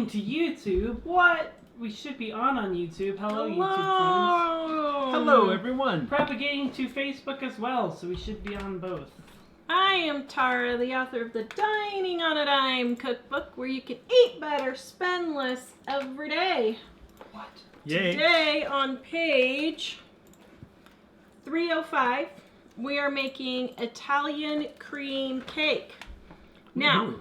propagating to YouTube. What? We should be on YouTube. Hello, YouTube friends. Hello, everyone. Propagating to Facebook as well, so we should be on both. I am Tara, the author of the Dining on a Dime cookbook, where you can eat better, spend less every day. What? Yay. Today on page 305, we are making Italian cream cake. Now,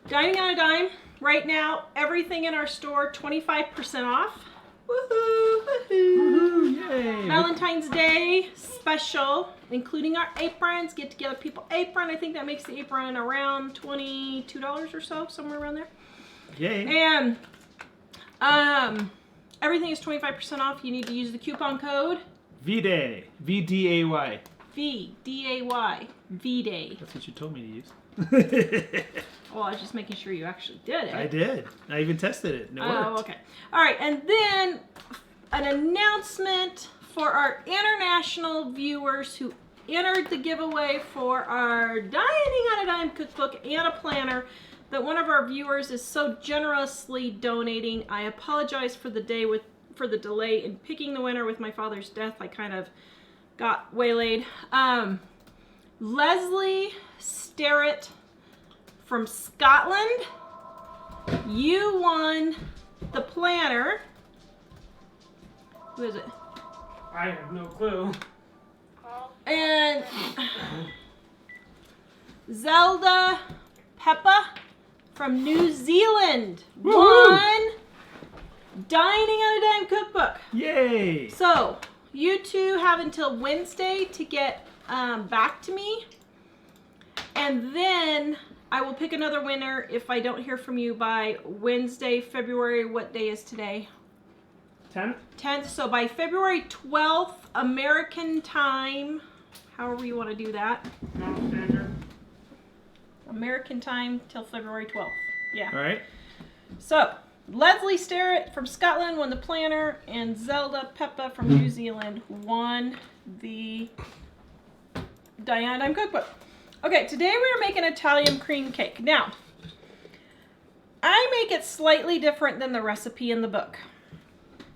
Dining on a Dime, right now, everything in our store, 25% off. Woohoo! Woohoo! Yay! Valentine's Day special, including our aprons, get together people apron. I think that makes the apron around $22 or so, somewhere around there. Yay! And everything is 25% off. You need to use the coupon code V-Day. V-D-A-Y. V-D-A-Y. V-Day. That's what you told me to use. Well, I was just making sure you actually did it. I did. I even tested it. And it worked. Oh, okay. All right, and then an announcement for our international viewers who entered the giveaway for our Dining on a Dime cookbook and a planner that one of our viewers is so generously donating. I apologize for the delay in picking the winner with my father's death. I kind of got waylaid. Leslie Sterrett from Scotland, you won the planner. Who is it? I have no clue. And Zelda Peppa from New Zealand won Dining on a Dime cookbook. Yay! So you two have until Wednesday to get back to me, and then I will pick another winner if I don't hear from you by Wednesday, February. What day is today? 10th? 10th. So by February 12th, American time, however you want to do that. No, standard. American time till February 12th. Yeah. All right. So Leslie Sterrett from Scotland won the planner, and Zelda Peppa from New Zealand won the Dining on a Dime cookbook. Okay, today we're making Italian cream cake. Now, I make it slightly different than the recipe in the book.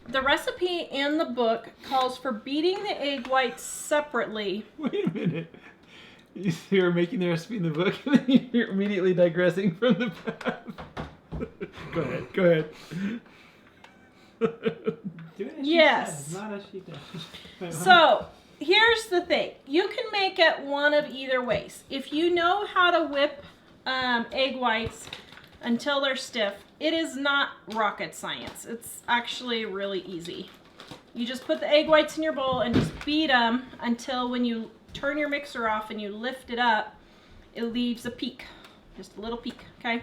The recipe in the book calls for beating the egg whites separately. Wait a minute. You were making the recipe in the book, and then you're immediately digressing from the path. Go ahead. Go ahead. Do it as Yes. she says, not as she does. Wait, So, here's the thing. You can make it one of either ways. If you know how to whip egg whites until they're stiff, it is not rocket science. It's actually really easy. You just put the egg whites in your bowl and just beat them until when you turn your mixer off and you lift it up, it leaves a peak, just a little peak, okay?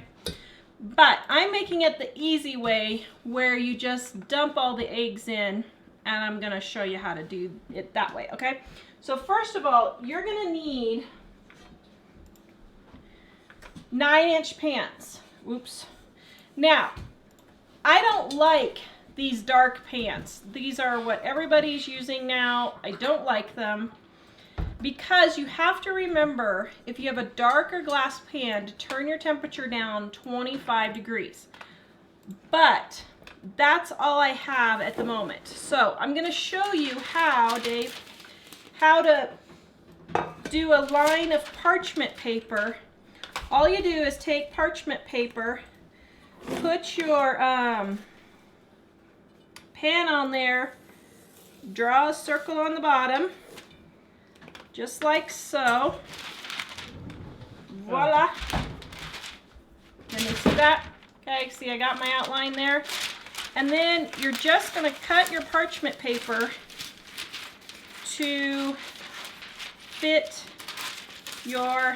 But I'm making it the easy way where you just dump all the eggs in, and I'm gonna show you how to do it that way, okay? So first of all, you're gonna need 9-inch pans. Oops. Now, I don't like these dark pans. These are what everybody's using now. I don't like them because you have to remember, if you have a darker glass pan, to turn your temperature down 25 degrees. But that's all I have at the moment. So I'm going to show you how, Dave, how to do a line of parchment paper. All you do is take parchment paper, put your pan on there, draw a circle on the bottom, just like so. Voila. Can you see that? Okay, see I got my outline there. And then you're just going to cut your parchment paper to fit your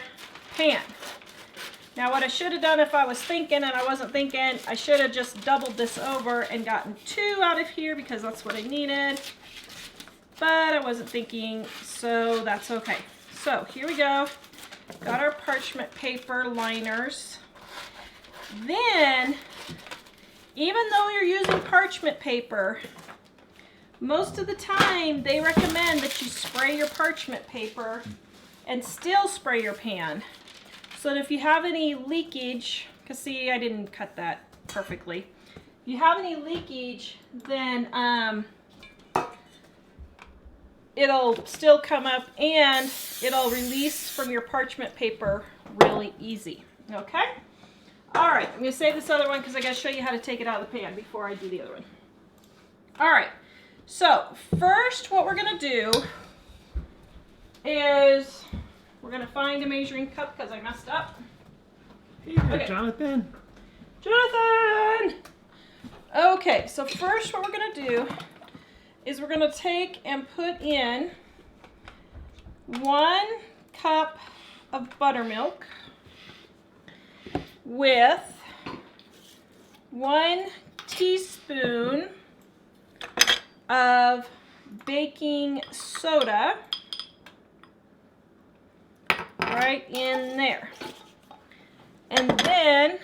pan. Now what I should have done if I was thinking and I wasn't thinking, I should have just doubled this over and gotten 2 out of here because that's what I needed. But I wasn't thinking, so that's okay. So here we go. Got our parchment paper liners. Then, even though you're using parchment paper, most of the time they recommend that you spray your parchment paper and still spray your pan. So that if you have any leakage, Because see, I didn't cut that perfectly. If you have any leakage, then it'll still come up and it'll release from your parchment paper really easy. Okay? All right, I'm going to save this other one because I got to show you how to take it out of the pan before I do the other one. All right, so first what we're going to do is we're going to find a measuring cup because I messed up. Here, Okay. Jonathan. Jonathan! Okay, so first what we're going to do is we're going to take and put in 1 cup of buttermilk with 1 teaspoon of baking soda right in there. And then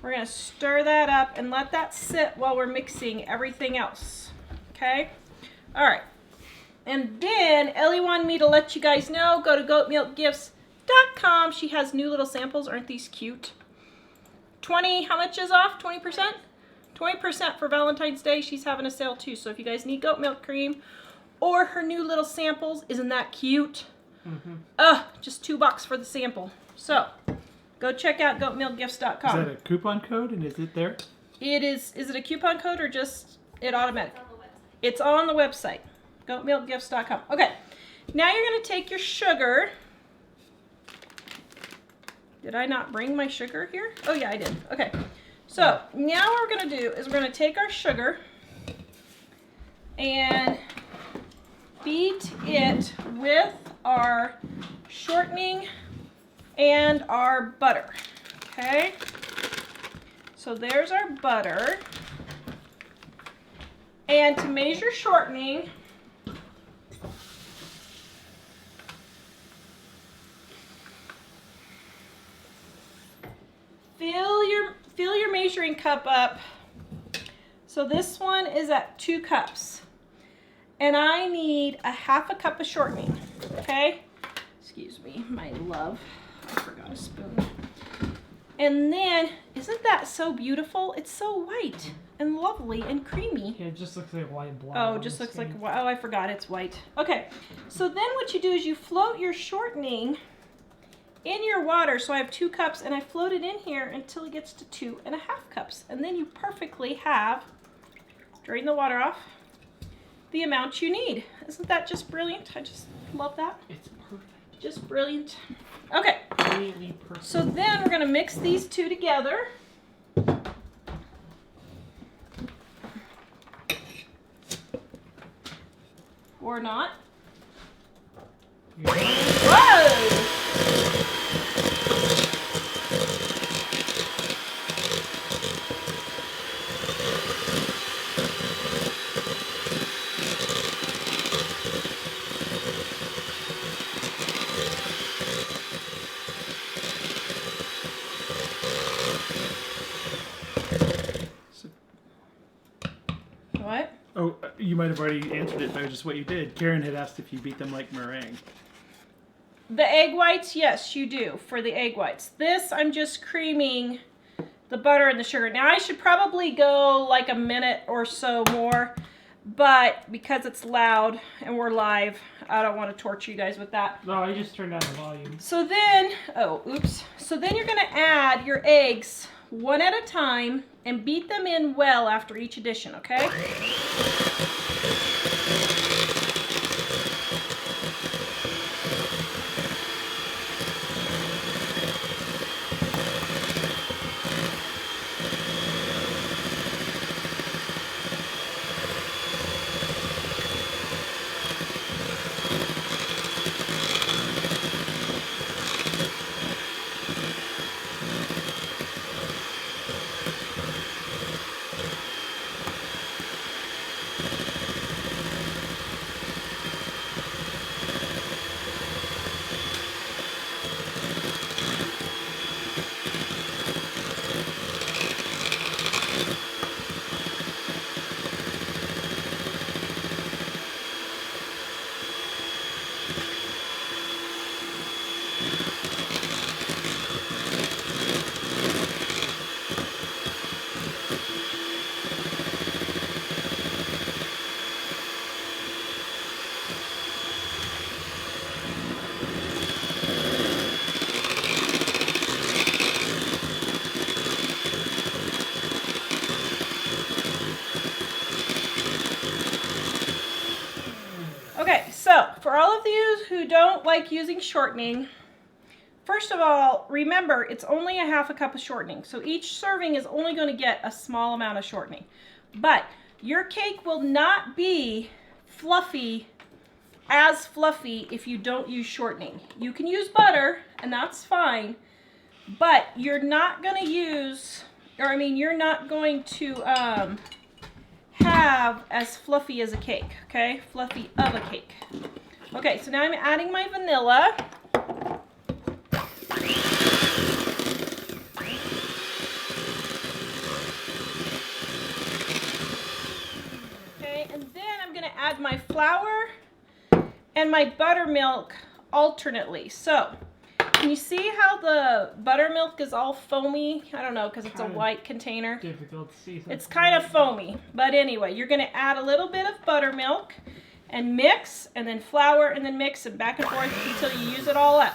we're going to stir that up and let that sit while we're mixing everything else. Okay? All right. And then Elly wanted me to let you guys know, go to goatmilkgifts.com. She has new little samples. Aren't these cute? 20, how much is off? 20%? 20% for Valentine's Day. She's having a sale too. So if you guys need goat milk cream or her new little samples, isn't that cute? Just $2 for the sample. So go check out goatmilkgifts.com. Is that a coupon code and is it there? It is it a coupon code or just it automatic? It's on the website. Goatmilkgifts.com. Okay. Now you're going to take your sugar. Did I not bring my sugar here? Oh yeah, I did. Okay. So now what we're going to do is we're going to take our sugar and beat it with our shortening and our butter. Okay. So there's our butter. And to measure shortening, fill your measuring cup up. So this one is at 2 cups. And I need a 1/2 cup of shortening. Okay? Excuse me, my love. I forgot a spoon. And then, isn't that so beautiful? It's so white and lovely and creamy. Yeah, it just looks like white blob. Oh, it just looks like, oh, I forgot it's white. Okay, so then what you do is you float your shortening in your water. So I have 2 cups and I float it in here until it gets to 2.5 cups. And then you perfectly have, drain the water off, the amount you need. Isn't that just brilliant? I just love that. It's perfect. Just brilliant. Okay, Really perfect. so then we're going to mix these two together. Or not. Whoa! What? Oh, you might have already answered it by just what you did. Karen had asked if you beat them like meringue. The egg whites, yes, you do for the egg whites. This, I'm just creaming the butter and the sugar. Now, I should probably go like a minute or so more, but because it's loud and we're live, I don't want to torture you guys with that. No, I just turned down the volume. So then, oh, oops. So then you're going to add your eggs one at a time and beat them in well after each addition, okay? for all of you who don't like using shortening, first of all, remember it's only a half a cup of shortening. So each serving is only going to get a small amount of shortening. But your cake will not be as fluffy if you don't use shortening. You can use butter and that's fine, but you're not going to use, you're not going to have as fluffy as a cake, okay? Fluffy of a cake. Okay, so now I'm adding my vanilla. Okay, and then I'm gonna add my flour and my buttermilk alternately. So, can you see how the buttermilk is all foamy? I don't know, because it's a white container. Difficult to see. It's kind of foamy. But anyway, you're going to add a little bit of buttermilk and mix, and then flour, and then mix it back and forth until you use it all up.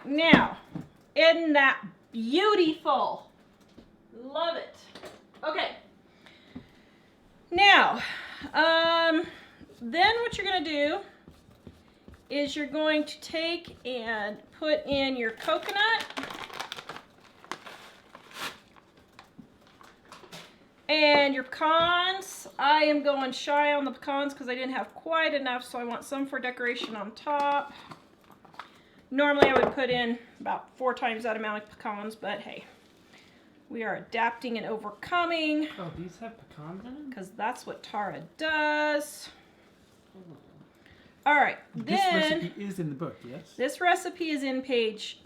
Now, isn't that beautiful? Love it. Okay. Now, then what you're going to do is you're going to take and put in your coconut and your pecans. I am going shy on the pecans because I didn't have quite enough, so I want some for decoration on top. Normally I would put in about 4 times that amount of pecans, but hey, we are adapting and overcoming. Oh, these have pecans in them? Because that's what Tara does. All right, This then recipe is in the book, yes? this recipe is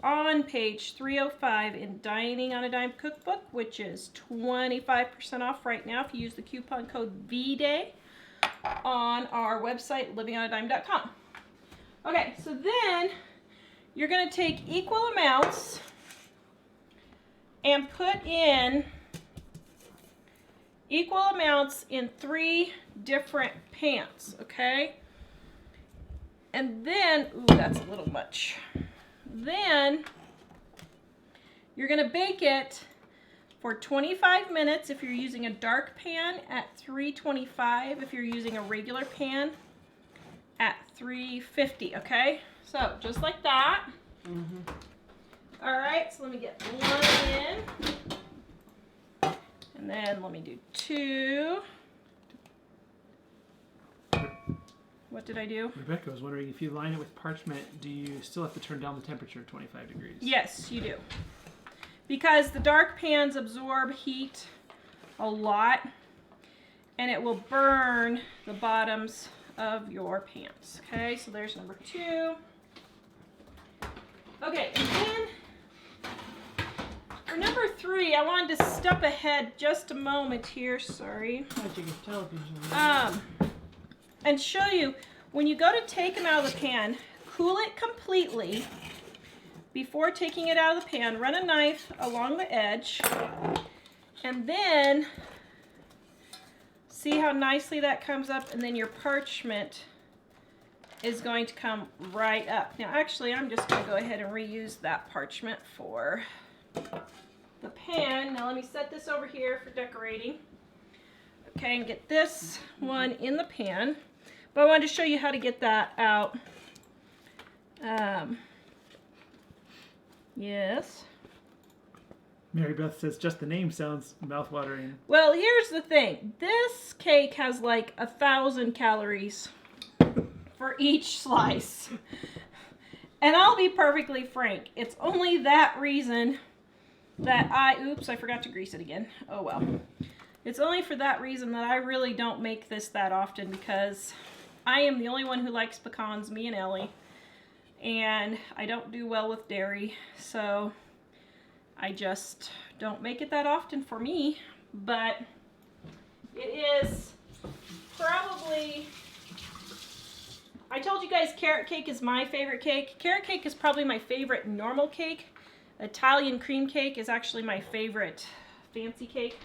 on page 305 in Dining on a Dime cookbook, which is 25% off right now if you use the coupon code VDAY on our website, livingonadime.com. Okay, so then you're going to take equal amounts and put in equal amounts in 3 different pans, okay? And then, ooh, that's a little much. Then you're going to bake it for 25 minutes if you're using a dark pan, at 325 if you're using a regular pan, at 350, okay? So, just like that. Mm-hmm. All right, so let me get 1 in. And then let me do 2. What did I do? Rebecca was wondering, if you line it with parchment, do you still have to turn down the temperature 25 degrees? Yes, you do. Because the dark pans absorb heat a lot, and it will burn the bottoms of your pans. Okay, so there's number 2. Okay, and then for number 3, I wanted to step ahead just a moment here. Sorry. Magic of television. And show you, when you go to take them out of the pan, cool it completely before taking it out of the pan. Run a knife along the edge, and then See how nicely that comes up, and then your parchment is going to come right up. Now actually I'm just going to go ahead and reuse that parchment for the pan. Now let me set this over here for decorating. Okay, and get this one in the pan. But I wanted to show you how to get that out. Yes. Mary Beth says just the name sounds mouthwatering. Well, here's the thing. This cake has like 1,000 calories for each slice. And I'll be perfectly frank. It's only that reason that oops, I forgot to grease it again. Oh well. It's only for that reason that I really don't make this that often, because I am the only one who likes pecans, me and Elly. And I don't do well with dairy, so I just don't make it that often for me. But it is probably, I told you guys carrot cake is my favorite cake. Carrot cake is probably my favorite normal cake. Italian cream cake is actually my favorite fancy cake.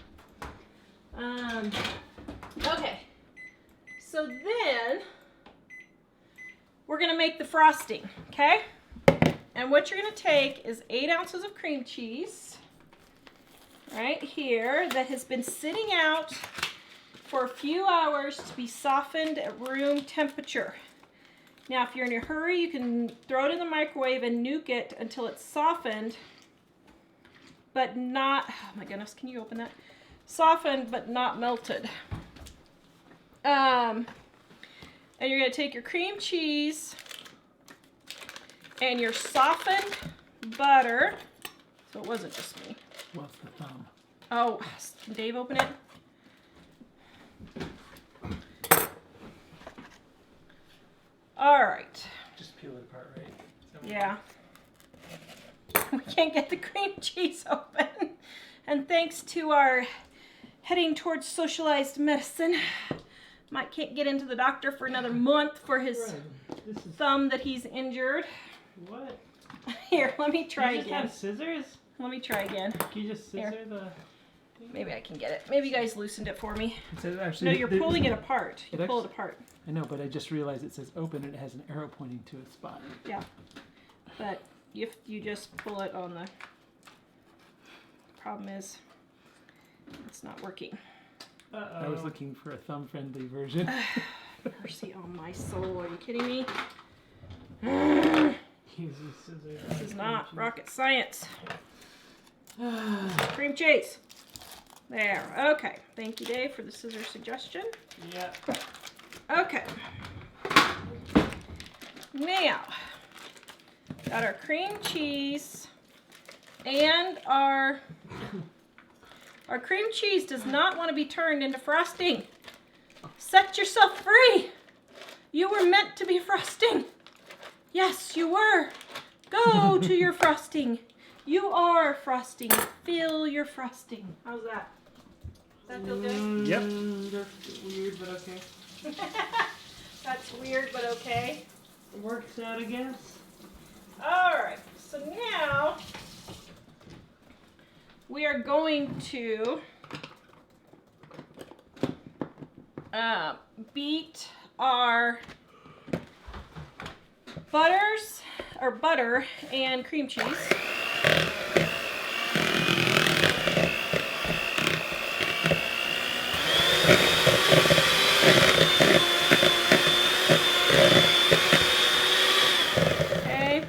Okay, so then we're gonna make the frosting, okay? And what you're gonna take is 8 ounces of cream cheese right here that has been sitting out for a few hours to be softened at room temperature. Now, if you're in a hurry, you can throw it in the microwave and nuke it until it's softened, but not, oh my goodness, can you open that? Softened, but not melted. And you're gonna take your cream cheese and your softened butter. So it wasn't just me. What's the thumb? Oh, can Dave open it? All right. Just peel it apart, right? Yeah. We can't get the cream cheese open. And thanks to our heading towards socialized medicine, Mike can't get into the doctor for another month for his thumb that he's injured. What? Here, let me try you just again. have scissors? Let me try again. Can you just scissor Here. the... Maybe I can get it. Maybe you guys loosened it for me. It says actually, No, you're pulling it apart. You pull it apart. I know, but I just realized it says open and it has an arrow pointing to a spot. Yeah. But if you just pull it on the... Problem is, it's not working. I was looking for a thumb-friendly version. Mercy on my soul. Are you kidding me? Use these scissors. This is not rocket science. Cream cheese. There. Okay. Thank you, Dave, for the scissor suggestion. Yeah. Okay. Now, got our cream cheese and our cream cheese does not want to be turned into frosting. Set yourself free. You were meant to be frosting. Yes, you were. Go to your frosting. You are frosting. Feel your frosting. How's that? Does that feel good? Yep. That's weird, but okay. That's weird, but okay. It works out, I guess. Alright, so now we are going to beat our butter and cream cheese. Okay,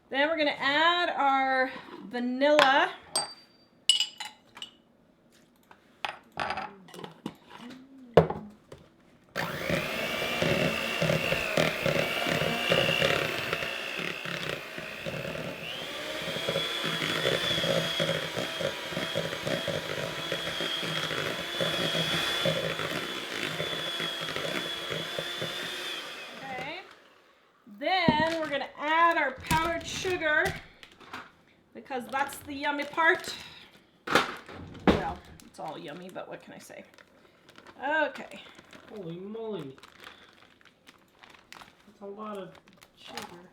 then we're going to add our vanilla. Okay, then we're going to add our powdered sugar because that's the yummy part. Well, it's all yummy, but what can I say? Okay. Holy moly. That's a lot of sugar.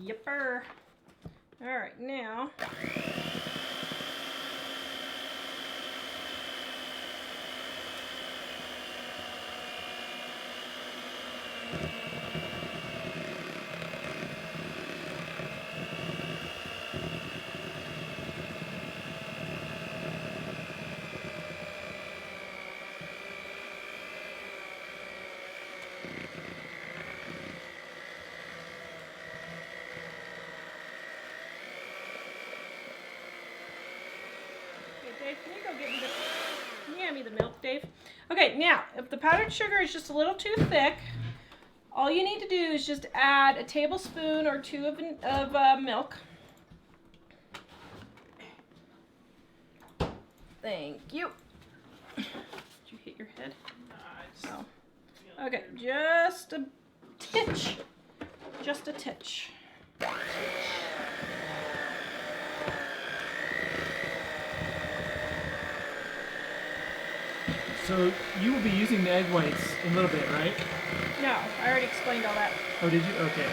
Yipper. All right, now. Dave, can you go get me the... Can you hand me the milk, Dave? Okay, now, if the powdered sugar is just a little too thick, all you need to do is just add a tablespoon or 2 of milk. Thank you. Did you hit your head? No. Oh. Okay, just a titch. Just a titch. So you will be using the egg whites in a little bit, right? No, I already explained all that. Oh, did you? Okay.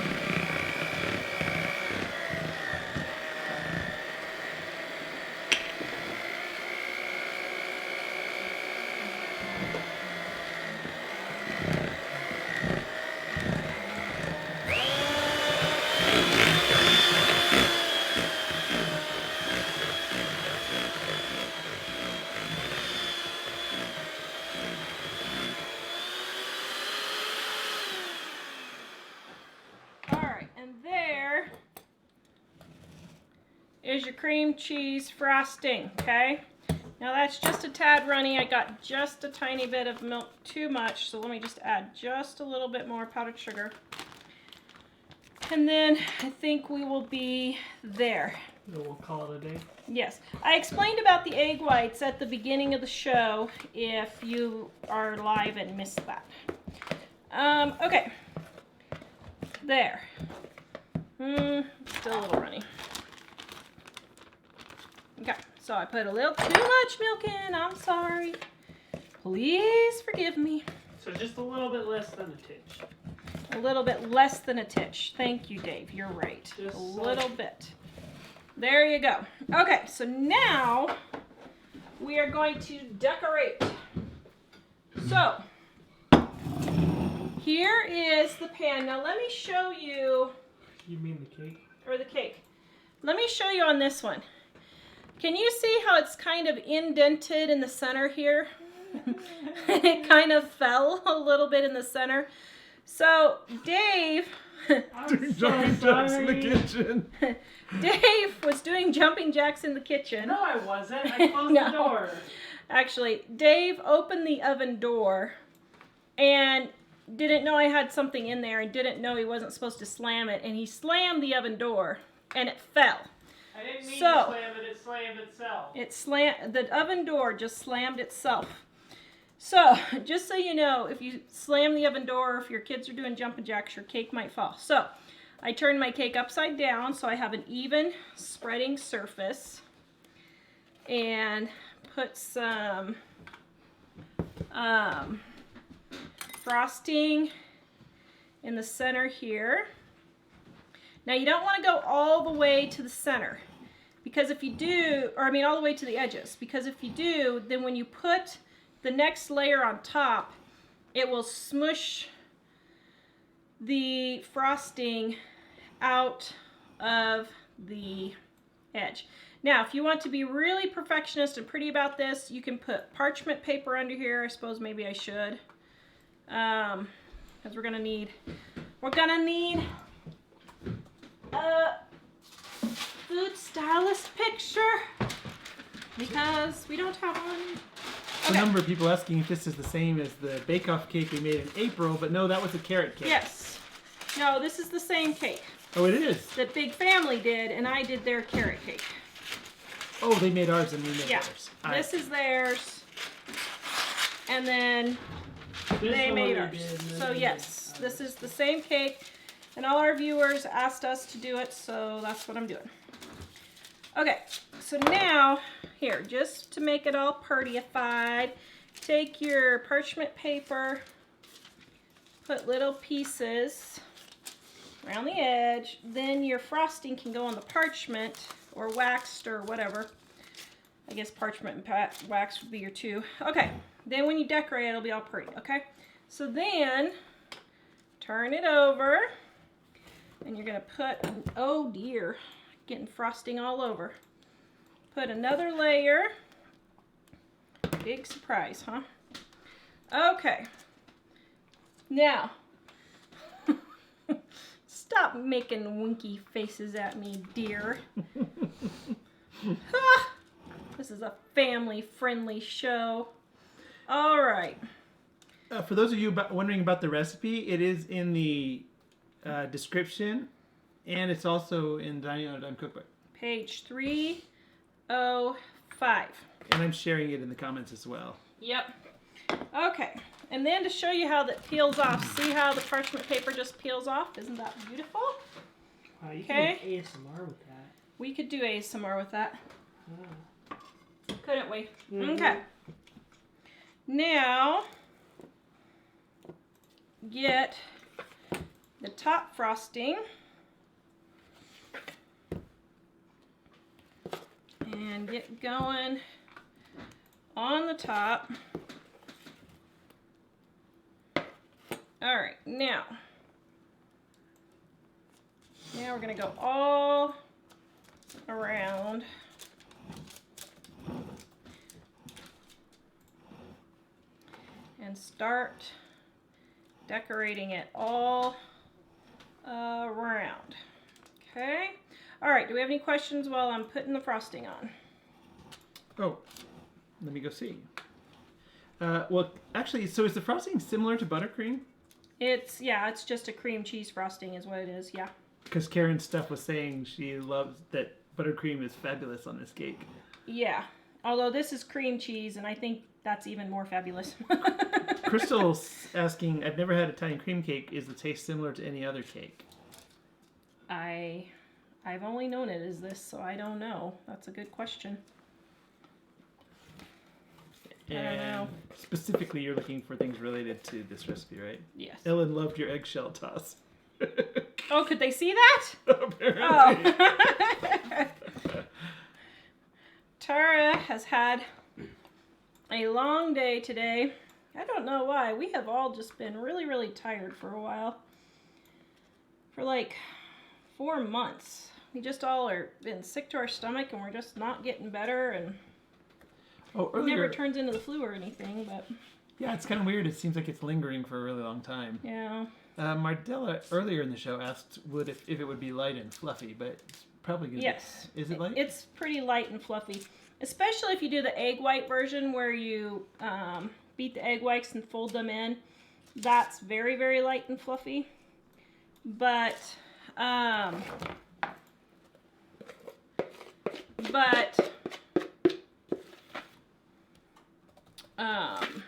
Is your cream cheese frosting, okay? Now that's just a tad runny. I got just a tiny bit of milk too much, so let me just add just a little bit more powdered sugar. And then I think we will be there. We'll call it a day. Yes. I explained about the egg whites at the beginning of the show if you are live and missed that. Okay. There. Still a little runny. Okay, so I put a little too much milk in. I'm sorry. Please forgive me. So just a little bit less than a titch. A little bit less than a titch. Thank you, Dave. You're right. Just a little bit. There you go. Okay, so now we are going to decorate. So here is the pan. Now let me show you. You mean the cake? Or the cake. Let me show you on this one. Can you see how it's kind of indented in the center here? It kind of fell a little bit in the center. So Dave doing jumping jacks in the kitchen. Dave was doing jumping jacks in the kitchen. No, I wasn't. I closed No. the door. Actually, Dave opened the oven door and didn't know I had something in there and didn't know he wasn't supposed to slam it, and he slammed the oven door and it fell. I didn't mean So, to slam it. It slammed itself. The oven door just slammed itself. So, just so you know, if you slam the oven door, if your kids are doing jumping jacks, your cake might fall. So, I turned my cake upside down so I have an even spreading surface, and put some frosting in the center here. Now you don't want to go all the way to the center, because if you do, or I mean all the way to the edges, because if you do, then when you put the next layer on top, it will smush the frosting out of the edge. Now, if you want to be really perfectionist and pretty about this, you can put parchment paper under here. I suppose maybe I should, because we're gonna need a food stylist picture, because we don't have one. A number of people asking if this is the same as the bake-off cake we made in April, but no, that was a carrot cake. Yes. No, this is the same cake Oh, it is? that Big Family did, and I did their carrot cake. Oh, they made ours and we made Yeah. theirs. This is theirs, and then they made ours. So yes, this is the same cake, and all our viewers asked us to do it, so that's what I'm doing. Okay, so now, here, just to make it all prettified, take your parchment paper, put little pieces around the edge, then your frosting can go on the parchment, or waxed, or whatever. I guess parchment and wax would be your two. Okay, then when you decorate, it'll be all pretty, okay? So then, turn it over, and you're gonna put, oh dear, getting frosting all over. Put another layer. Big surprise, huh? Okay. Now, stop making winky faces at me, dear. Ah, this is a family-friendly show. All right. For those of you wondering about the recipe, it is in the description, and it's also in Dining on a Dime cookbook. Page 305. And I'm sharing it in the comments as well. Yep. Okay. And then to show you how that peels off, see how the parchment paper just peels off? Isn't that beautiful? Wow, you Okay. can do ASMR with that. We could do ASMR with that. Ah. Couldn't we? Mhm. Okay. Now, get the top frosting. And get going on the top. All right, now we're gonna go all around. And start decorating it all around. Okay. All right, do we have any questions while I'm putting the frosting on? Oh, let me go see. Well, actually, so is the frosting similar to buttercream? It's just a cream cheese frosting is what it is, yeah. Because Karen's stuff was saying she loves that buttercream is fabulous on this cake. Yeah, although this is cream cheese, and I think that's even more fabulous. Crystal's asking, I've never had Italian cream cake. Is the taste similar to any other cake? I've only known it as this, so I don't know. That's a good question. I don't know. Specifically, you're looking for things related to this recipe, right? Yes. Ellen loved your eggshell toss. Oh, could they see that? Apparently. Oh. Tara has had a long day today. I don't know why. We have all just been really, really tired for a while. For like 4 months. We just all are been sick to our stomach and we're just not getting better, and Oh, it earlier. never turns into the flu or anything, but Yeah, it's kind of weird. It seems like it's lingering for a really long time. yeah. Mardella earlier in the show asked if it would be light and fluffy, but it's probably going to Yes. be. Is it light? It's pretty light and fluffy. Especially if you do the egg white version where you beat the egg whites and fold them in. That's very, very light and fluffy. But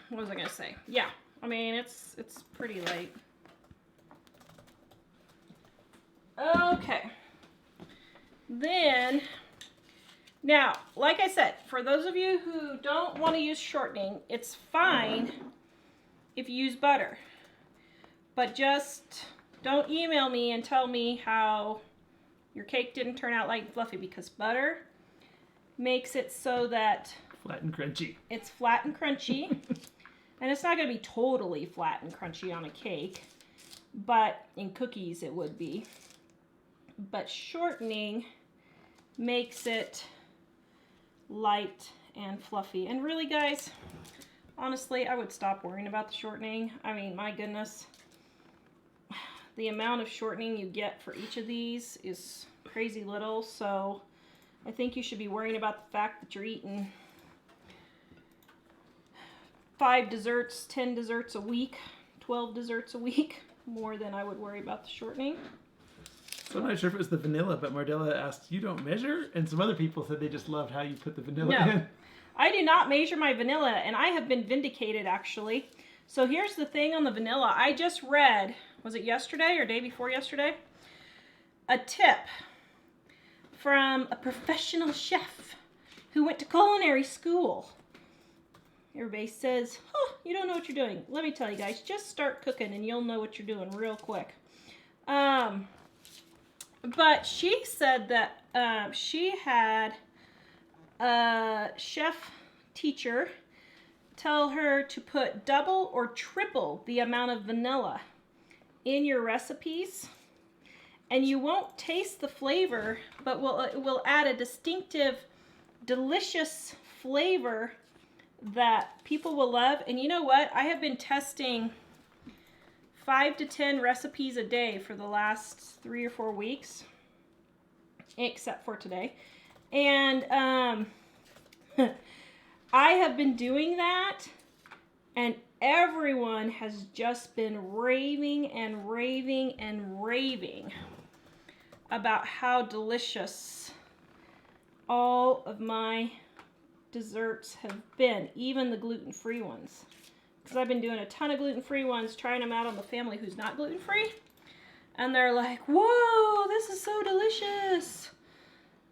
what was I gonna say? Yeah, I mean it's pretty light. Okay. Then, now, like I said, for those of you who don't want to use shortening, it's fine if you use butter. But just don't email me and tell me how your cake didn't turn out light and fluffy, because butter makes it so that Flat and crunchy. it's flat and crunchy. And it's not going to be totally flat and crunchy on a cake, but in cookies it would be. But shortening makes it light and fluffy. And really, guys, honestly, I would stop worrying about the shortening. I mean, my goodness. The amount of shortening you get for each of these is crazy little, so I think you should be worrying about the fact that you're eating 5 desserts, 10 desserts a week, 12 desserts a week, more than I would worry about the shortening. So I'm not sure if it was the vanilla, but Mardella asked, you don't measure? And some other people said they just loved how you put the vanilla No. in. I do not measure my vanilla, and I have been vindicated, actually. So here's the thing on the vanilla. I just read, was it yesterday or day before yesterday? A tip from a professional chef who went to culinary school. Everybody says, oh, you don't know what you're doing. Let me tell you guys, just start cooking and you'll know what you're doing real quick. But she said that she had a chef teacher tell her to put double or triple the amount of vanilla in your recipes, and you won't taste the flavor, but it will add a distinctive, delicious flavor that people will love. And you know what? I have been testing 5 to 10 recipes a day for the last 3 or 4 weeks, except for today. And I have been doing that, and everyone has just been raving and raving and raving about how delicious all of my desserts have been, even the gluten-free ones. Because I've been doing a ton of gluten-free ones, trying them out on the family who's not gluten-free. And they're like, whoa, this is so delicious.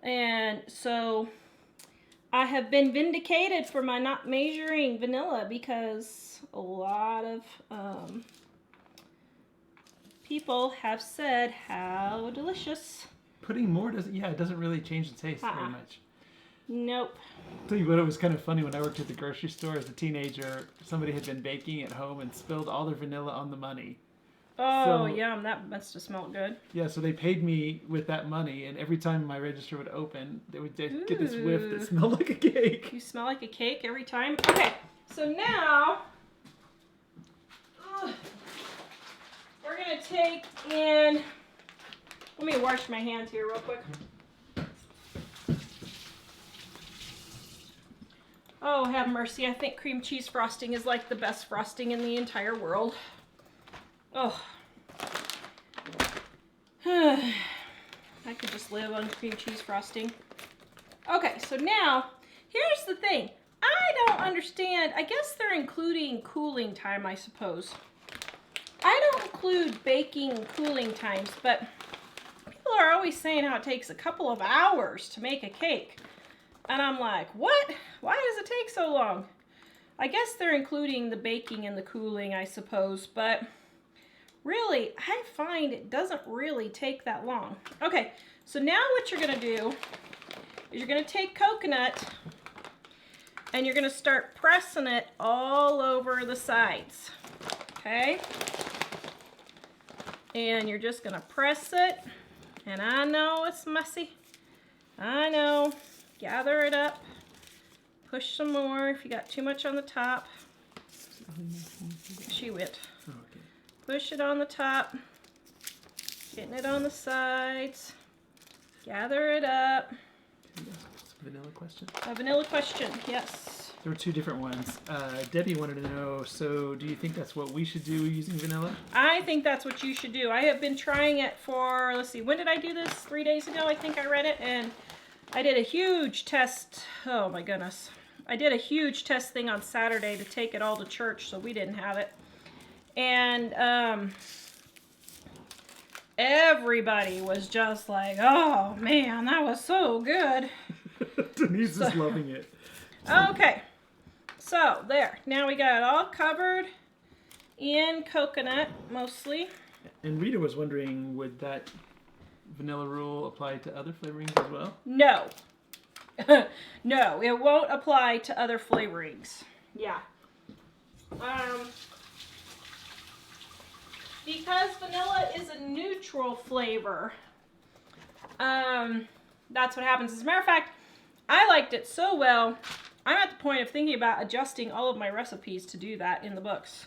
And so I have been vindicated for my not measuring vanilla, because a lot of people have said how delicious. Putting more doesn't, it doesn't really change the taste very much. Nope. I'll tell you what, it was kind of funny when I worked at the grocery store as a teenager. Somebody had been baking at home and spilled all their vanilla on the money. Oh, yum. That must have smelled good. Yeah, so they paid me with that money, and every time my register would open, they would get this whiff that smelled like a cake. You smell like a cake every time? Okay, so now we're going to take in, let me wash my hands here real quick. Oh, have mercy. I think cream cheese frosting is like the best frosting in the entire world. Oh. I could just live on cream cheese frosting. Okay, so now, here's the thing. I don't understand. I guess they're including cooling time, I suppose. I don't include baking and cooling times, but people are always saying how it takes a couple of hours to make a cake. And I'm like, what? Why does it take so long? I guess they're including the baking and the cooling, I suppose, but really, I find it doesn't really take that long. Okay, so now what you're gonna do is you're gonna take coconut and you're gonna start pressing it all over the sides, okay? And you're just gonna press it, and I know it's messy, I know. Gather it up, push some more if you got too much on the top. She went. Oh, okay. Push it on the top, getting it on the sides, gather it up. Vanilla question? A vanilla question, yes. There were two different ones. Debbie wanted to know, so do you think that's what we should do using vanilla? I think that's what you should do. I have been trying it for, let's see, when did I do this? 3 days ago, I think I read it, and I did a huge test. Oh my goodness. I did a huge test thing on Saturday to take it all to church, so we didn't have it. And everybody was just like, oh man, that was so good. Denise is loving it. Okay, so there. Now we got it all covered in coconut, mostly. And Rita was wondering, would that vanilla rule apply to other flavorings as well? No. No, it won't apply to other flavorings. Yeah. Because vanilla is a neutral flavor, that's what happens. As a matter of fact, I liked it so well, I'm at the point of thinking about adjusting all of my recipes to do that in the books,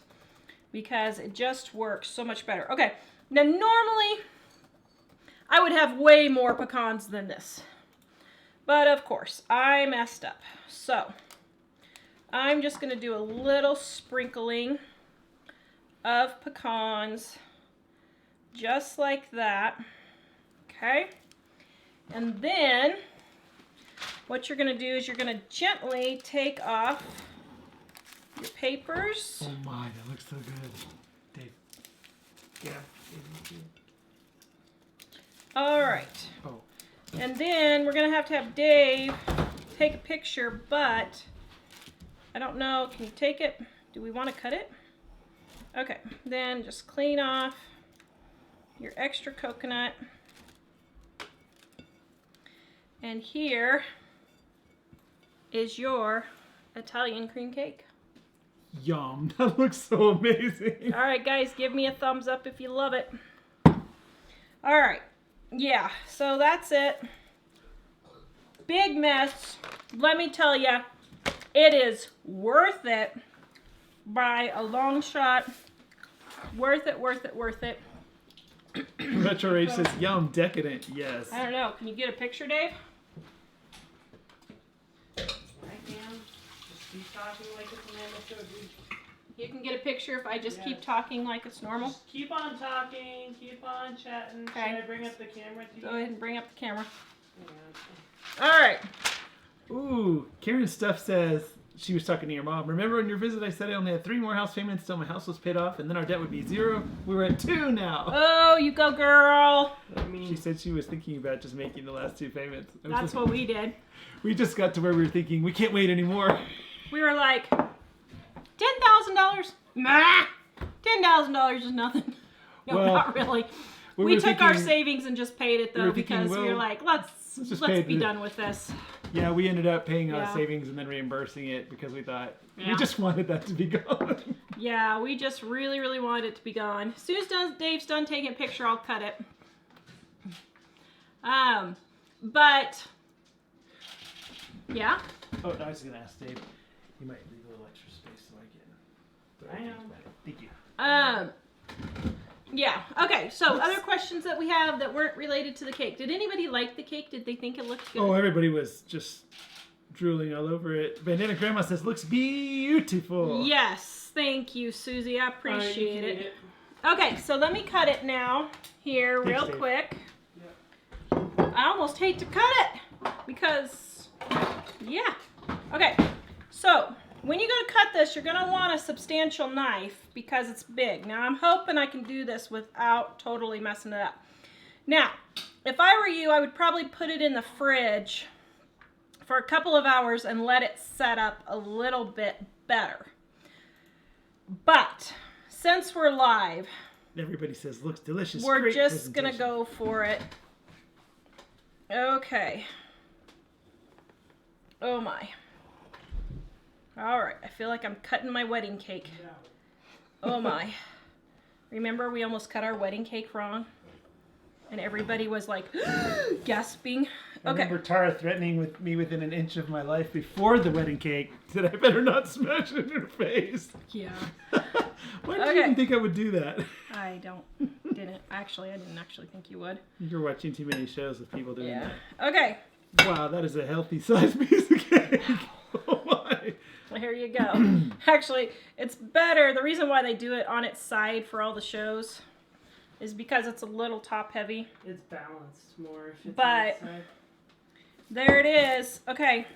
because it just works so much better. Okay, now normally I would have way more pecans than this, but of course I messed up. So I'm just going to do a little sprinkling of pecans, just like that. Okay, and then what you're going to do is you're going to gently take off your papers. Oh my, that looks so good. Dave. Yeah. All right. Oh. And then we're going to have Dave take a picture, but I don't know. Can you take it? Do we want to cut it? Okay. Then just clean off your extra coconut. And here is your Italian cream cake. Yum. That looks so amazing. All right, guys, give me a thumbs up if you love it. All right. Yeah, so that's it. Big mess. Let me tell you, it is worth it by a long shot. Worth it, worth it, worth it. Retro Rage says, yum, decadent. Yes. I don't know. Can you get a picture, Dave? Right talking like it's a normal show, dude. You can get a picture if I just keep Yes. talking like it's normal. Just keep on talking, keep on chatting. Okay. Should I bring up the camera to you? Go ahead and bring up the camera. Yeah. All right. Ooh, Karen's stuff says she was talking to your mom. Remember on your visit I said I only had 3 more house payments till my house was paid off and then our debt would be 0? We're at 2 now. Oh, you go, girl. I mean, She said she was thinking about just making the last 2 payments. That's what we did. We just got to where we were thinking we can't wait anymore. We were like, $10,000? Nah. $10,000 is nothing. No, Well, not really. we We were took our thinking- savings and just paid it we though were thinking, because we were well, like, let's just pay be the- done with this. Yeah, we ended up paying out of Yeah. savings and then reimbursing it because we thought Yeah. we just wanted that to be gone. Yeah, we just really, really wanted it to be gone. As soon as Dave's done taking a picture, I'll cut it. But yeah. Oh, no, I was gonna ask Dave. You might leave a little extra space so I can. I know. Thank you. Yeah. Okay. So other questions that we have that weren't related to the cake. Did anybody like the cake? Did they think it looked good? Oh, everybody was just drooling all over it. Bandana Grandma says, looks beautiful. Yes. Thank you, Susie. I Alright, you appreciate can it. eat Okay, so let me cut it now here Thanks, real Dave. quick. I almost hate to cut it because, yeah. Okay, so when you go to cut this, you're going to want a substantial knife because it's big. Now, I'm hoping I can do this without totally messing it up. Now, if I were you, I would probably put it in the fridge for a couple of hours and let it set up a little bit better. But since we're live, Everybody says, looks delicious. we're Great just gonna presentation." go for it. Okay. Oh my. All right, I feel like I'm cutting my wedding cake. Oh my. Remember we almost cut our wedding cake wrong? And everybody was like gasping. I Okay. remember Tara threatening with me within an inch of my life before the wedding cake that I better not smash it in her face. Yeah. Why did you Okay. even think I would do that? I didn't actually think you would. You're watching too many shows with people doing Yeah. that. Okay. Wow, that is a healthy sized piece of cake. Oh my. Well, here you go. Actually, it's better. The reason why they do it on its side for all the shows is because it's a little top heavy. It's balanced more if it's But- on its side. There it is. Okay.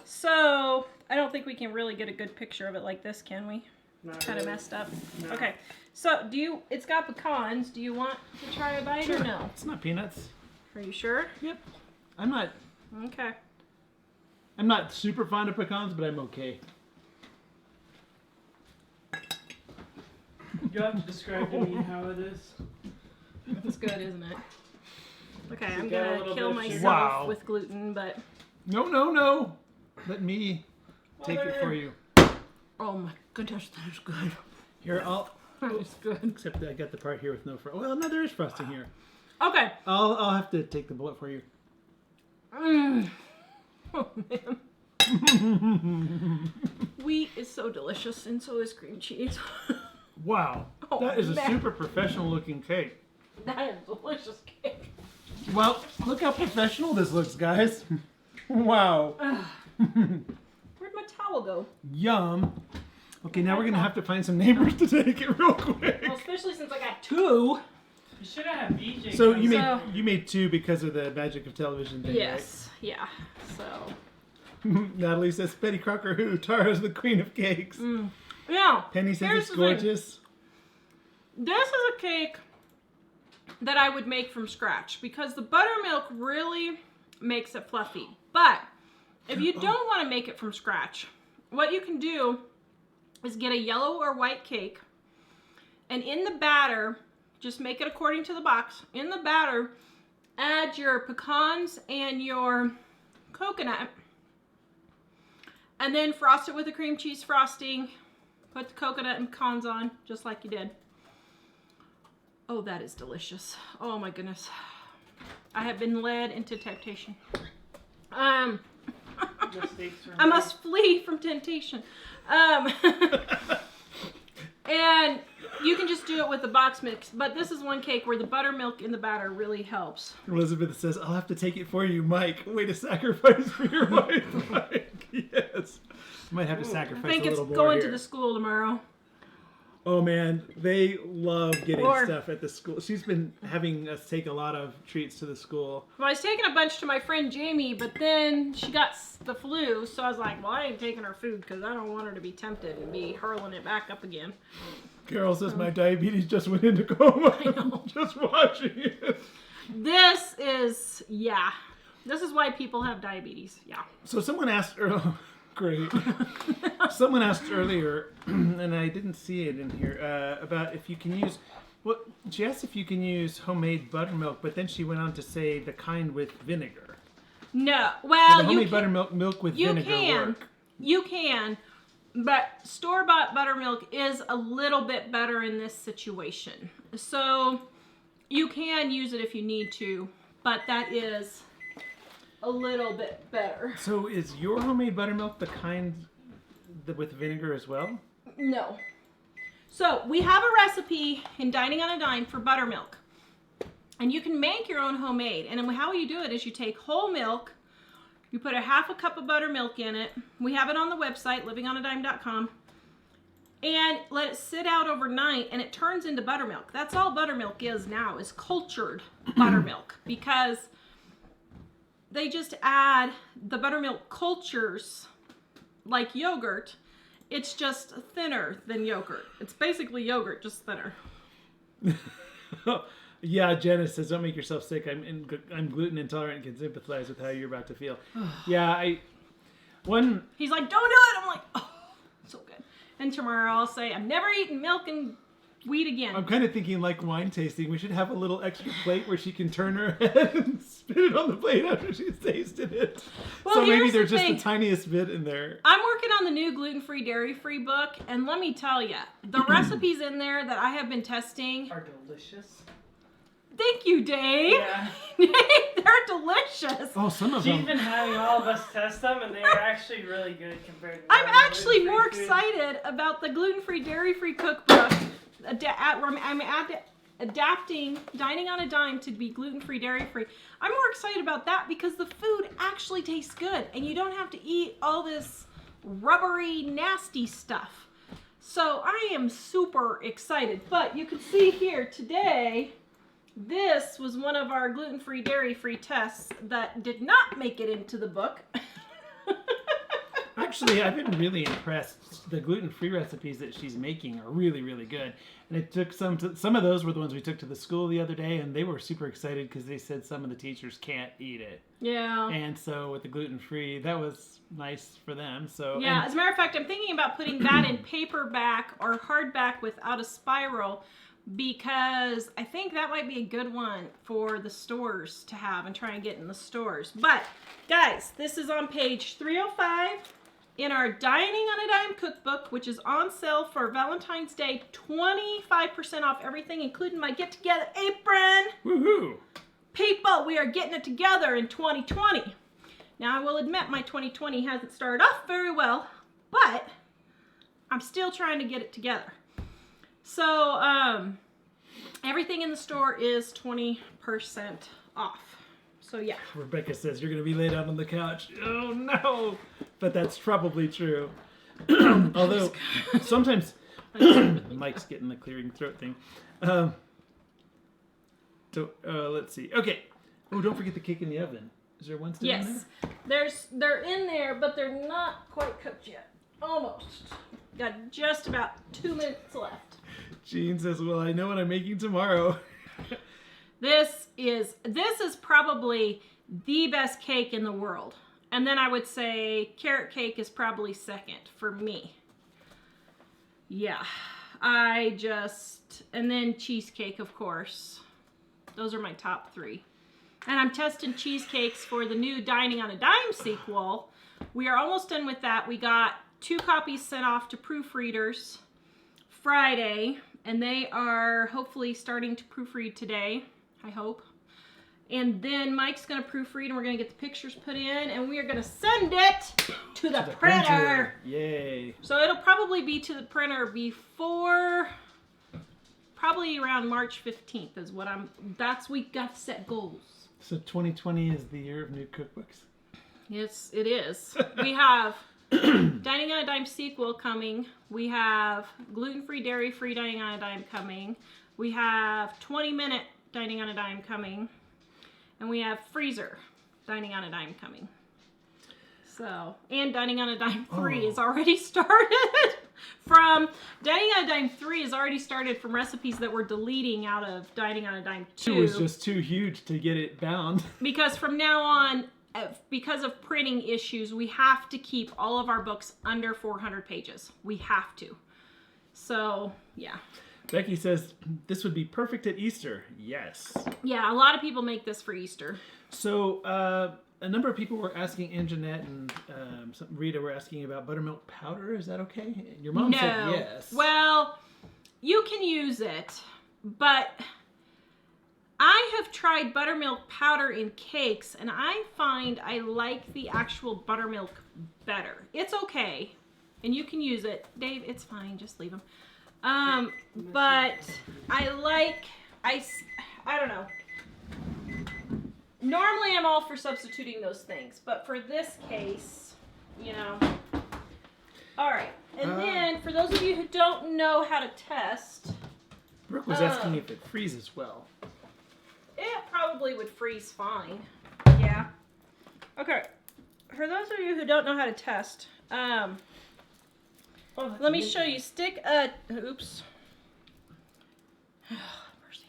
So, I don't think we can really get a good picture of it like this, can we? Not Kind of really. messed up. No. Okay. So, it's got pecans. Do you want to try a bite or no? It's not peanuts. Are you sure? Yep. I'm Okay. not super fond of pecans, but I'm okay. You have to describe to me how it is. It's good, isn't it? Okay, Does it I'm got a gonna little kill bit of sugar? myself Wow. with gluten, but No. Let me take it Mother. for you. oh my goodness, that is good. Here, That is good. except I got the part here with no frosting. Well, no, there is frosting here. Okay. I'll have to take the bullet for you. Mm. Oh man. Wheat is so delicious, and so is cream cheese. Wow, Oh, that is a man. super professional looking cake. That is delicious cake. Well, look how professional this looks, guys. Wow. Where'd my towel go? Yum. Okay, now we're gonna have to find some neighbors to take it real quick. Well, especially since I got 2. You should have had BJ. So come. you made 2 because of the magic of television thing, Yes. Yeah. So. right? Natalie says Betty Crocker who? Tara's the queen of cakes. Yeah. Penny says Here's it's the thing. gorgeous. This is a cake that I would make from scratch because the buttermilk really makes it fluffy. But if you don't want to make it from scratch, what you can do is get a yellow or white cake, and in the batter, just make it according to the box. In the batter, add your pecans and your coconut, and then frost it with a cream cheese frosting. Put the coconut and pecans on, just like you did. Oh, that is delicious. Oh my goodness. I have been led into temptation. The steaks are I must flee from temptation. And you can just do it with the box mix, but this is one cake where the buttermilk in the batter really helps. Elizabeth says, I'll have to take it for you, Mike. Way to sacrifice for your wife, Mike. Yes. Might have to I sacrifice think a it's little more going here. to the school tomorrow. Oh man, they love getting Or- stuff at the school. She's been having us take a lot of treats to the school. Well, I was taking a bunch to my friend Jamie, but then she got the flu, so I was like, well, I ain't taking her food because I don't want her to be tempted and be hurling it back up again. Carol says my diabetes just went into coma. I know. Just watching it. This is why people have diabetes. Yeah. So someone asked great. Someone asked earlier, and I didn't see it in here, about if you can use. Well, she asked if you can use homemade buttermilk, but then she went on to say the kind with vinegar. No. Will Well, the you homemade can, buttermilk milk with you vinegar can. work? You can. But store-bought buttermilk is a little bit better in this situation. So you can use it if you need to, but that is a little bit better. So is your homemade buttermilk the kind with vinegar as well? No. So we have a recipe in Dining on a Dime for buttermilk. And you can make your own homemade. And then how you do it is you take whole milk, you put a half a cup of buttermilk in it. We have it on the website, livingonadime.com. And let it sit out overnight and it turns into buttermilk. That's all buttermilk is now, is cultured buttermilk. Because they just add the buttermilk cultures like yogurt. It's just thinner than yogurt. It's basically yogurt, just thinner. Yeah, Jenna says, don't make yourself sick. I'm gluten intolerant and can sympathize with how you're about to feel. Yeah, He's like, don't do it. I'm like, oh, so good. And tomorrow I'll say, I'm never eating milk and wheat again. I'm kind of thinking like wine tasting. We should have a little extra plate where she can turn her head and spit it on the plate after she's tasted it. Well, so maybe here's there's the just thing. the tiniest bit in there. I'm working on the new gluten-free, dairy-free book, and let me tell you, the recipes in there that I have been testing. Are delicious. Thank you, Dave. Yeah. They're delicious. Oh, some of She's them. been having all of us test them, and they're actually really good compared to. I'm normal actually gluten-free more food. excited about the gluten-free, dairy-free cookbook. I'm adapting Dining on a Dime to be gluten-free, dairy-free. I'm more excited about that because the food actually tastes good, and you don't have to eat all this rubbery, nasty stuff. So I am super excited. But you can see here today, this was one of our gluten-free, dairy-free tests that did not make it into the book. Actually, I've been really impressed. The gluten-free recipes that she's making are really, really good. And it took some of those were the ones we took to the school the other day, and they were super excited because they said some of the teachers can't eat it. Yeah. And so with the gluten-free, that was nice for them. So Yeah, as a matter of fact, I'm thinking about putting that in paperback or hardback without a spiral because I think that might be a good one for the stores to have and try and get in the stores. But, guys, this is on page 305 in our Dining on a Dime cookbook, which is on sale for Valentine's Day, 25% off everything, including my get-together apron. woohoo! People, we are getting it together in 2020. Now, I will admit my 2020 hasn't started off very well, but I'm still trying to get it together. So, everything in the store is 20% off. So, yeah. Rebecca says you're going to be laid out on the couch. Oh, no! But that's probably true. Although, sometimes... Mike's getting the clearing throat thing. Let's see. Okay. Oh, don't forget the cake in the oven. Is there one still in there? Yes. They're in there, but they're not quite cooked yet. Almost. Got just about 2 minutes left. Jean says, well, I know what I'm making tomorrow. This is probably the best cake in the world. And then I would say carrot cake is probably second for me. Yeah. And then cheesecake, of course. Those are my top 3. And I'm testing cheesecakes for the new Dining on a Dime sequel. We are almost done with that. We got 2 copies sent off to proofreaders Friday, and they are hopefully starting to proofread today, I hope. And then Mike's going to proofread, and we're going to get the pictures put in, and we are going to send it to the printer. Yay. So it'll probably be to the printer before, probably around March 15th is what we got to set goals. So 2020 is the year of new cookbooks. Yes, it is. We have Dining on a Dime sequel coming. We have gluten-free, dairy-free Dining on a Dime coming. We have 20-minute Dining on a Dime coming. And we have freezer Dining on a Dime coming. So, and Dining on a Dime 3 is already started from, Dining on a Dime 3 is already started from recipes that we're deleting out of Dining on a Dime 2. 2 was just too huge to get it bound. Because from now on, because of printing issues, we have to keep all of our books under 400 pages. We have to. So, yeah. Becky says, this would be perfect at Easter. Yes. Yeah, a lot of people make this for Easter. So, a number of people were asking, and Jeanette and Rita were asking about buttermilk powder. Is that okay? Your mom said yes. Well, you can use it, but I have tried buttermilk powder in cakes, and I find I like the actual buttermilk better. It's okay, and you can use it. Dave, it's fine. Just leave them. But I like, I don't know. Normally I'm all for substituting those things, but for this case, you know. All right, and then for those of you who don't know how to test. Brooke was asking if it freezes well. It probably would freeze fine. Yeah. Okay. For those of you who don't know how to test, let me show you. Stick a, oops. Mercy.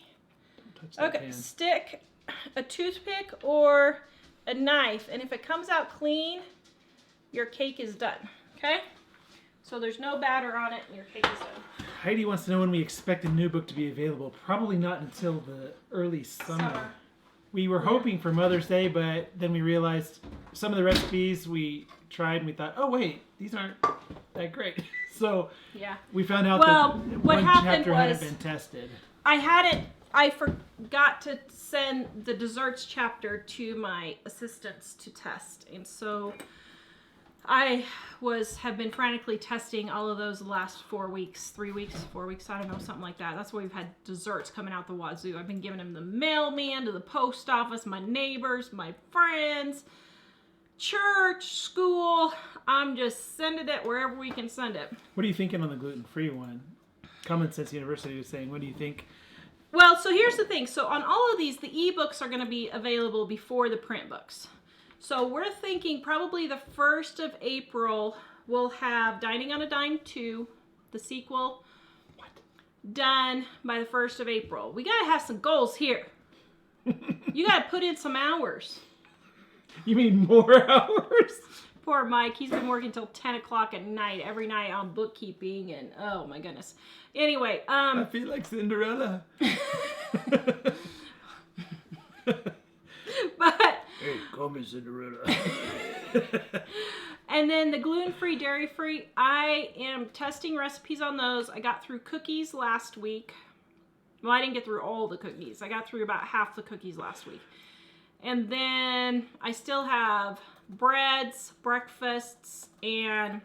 Don't touch that Okay, pan. stick a toothpick or a knife, and if it comes out clean, your cake is done. Okay? So there's no batter on it, and your cake is done. Heidi wants to know when we expect a new book to be available. Probably not until the early summer. We were hoping for Mother's Day, but then we realized some of the recipes we tried and we thought, oh wait, these aren't that great. So yeah, we found out well, that what one happened chapter was hadn't been tested. I forgot to send the desserts chapter to my assistants to test, and so I have been frantically testing all of those the last 4 weeks, 3 weeks, 4 weeks, I don't know, something like that. That's why we've had desserts coming out the wazoo. I've been giving them the mailman, to the post office, my neighbors, my friends, church, school. I'm just sending it wherever we can send it. What are you thinking on the gluten-free one? Common Sense University was saying, what do you think? Well, so here's the thing. So on all of these, the ebooks are going to be available before the print books. So we're thinking probably the 1st of April, we'll have Dining on a Dime 2, the sequel, done by the 1st of April. We got to have some goals here. You got to put in some hours. You mean more hours? Poor Mike, he's been working till 10 o'clock at night, every night on bookkeeping, and oh my goodness. Anyway, I feel like Cinderella. But hey, call me Cinderella. and then the gluten-free, dairy-free, I am testing recipes on those. I got through cookies last week. Well, I didn't get through all the cookies. I got through about half the cookies last week. And then I still have breads, breakfasts, and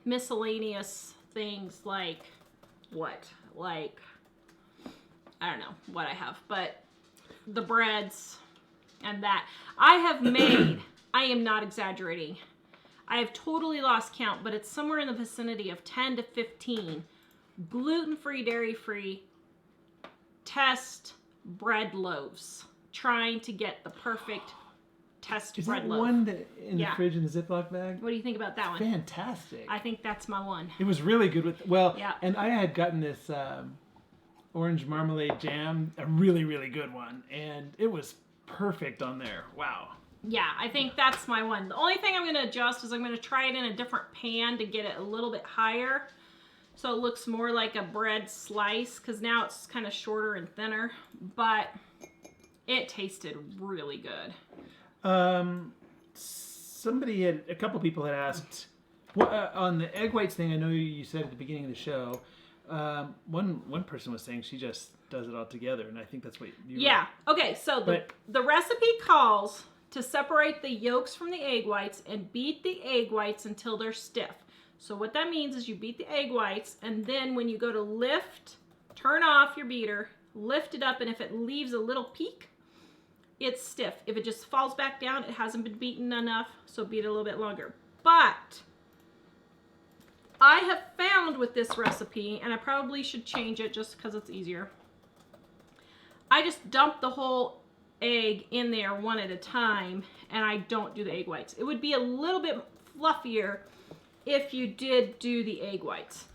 miscellaneous things like what? Like, I don't know what I have, but the breads and that. I have made, I am not exaggerating, I have totally lost count, but it's somewhere in the vicinity of 10 to 15 gluten-free, dairy-free test bread loaves, trying to get the perfect test Is bread that loaf. one that in the fridge in the Ziploc bag? What do you think about that one? Fantastic. I think that's my one. It was really good with, well, Yeah. and I had gotten this orange marmalade jam, a really, really good one, and it was perfect on there. Wow. Yeah, I think that's my one. The only thing I'm going to adjust is I'm going to try it in a different pan to get it a little bit higher, so it looks more like a bread slice, because now it's kind of shorter and thinner, but it tasted really good. Somebody had, a couple people had asked, on the egg whites thing, I know you said at the beginning of the show, one person was saying she just does it all together, and I think that's what you Yeah. Okay, so the recipe calls to separate the yolks from the egg whites and beat the egg whites until they're stiff. So what that means is you beat the egg whites, and then when you go to lift, turn off your beater, lift it up, and if it leaves a little peak, it's stiff. If it just falls back down, it hasn't been beaten enough, so beat it a little bit longer. But I have found with this recipe, and I probably should change it just because it's easier. I just dump the whole egg in there one at a time, and I don't do the egg whites. It would be a little bit fluffier if you did do the egg whites.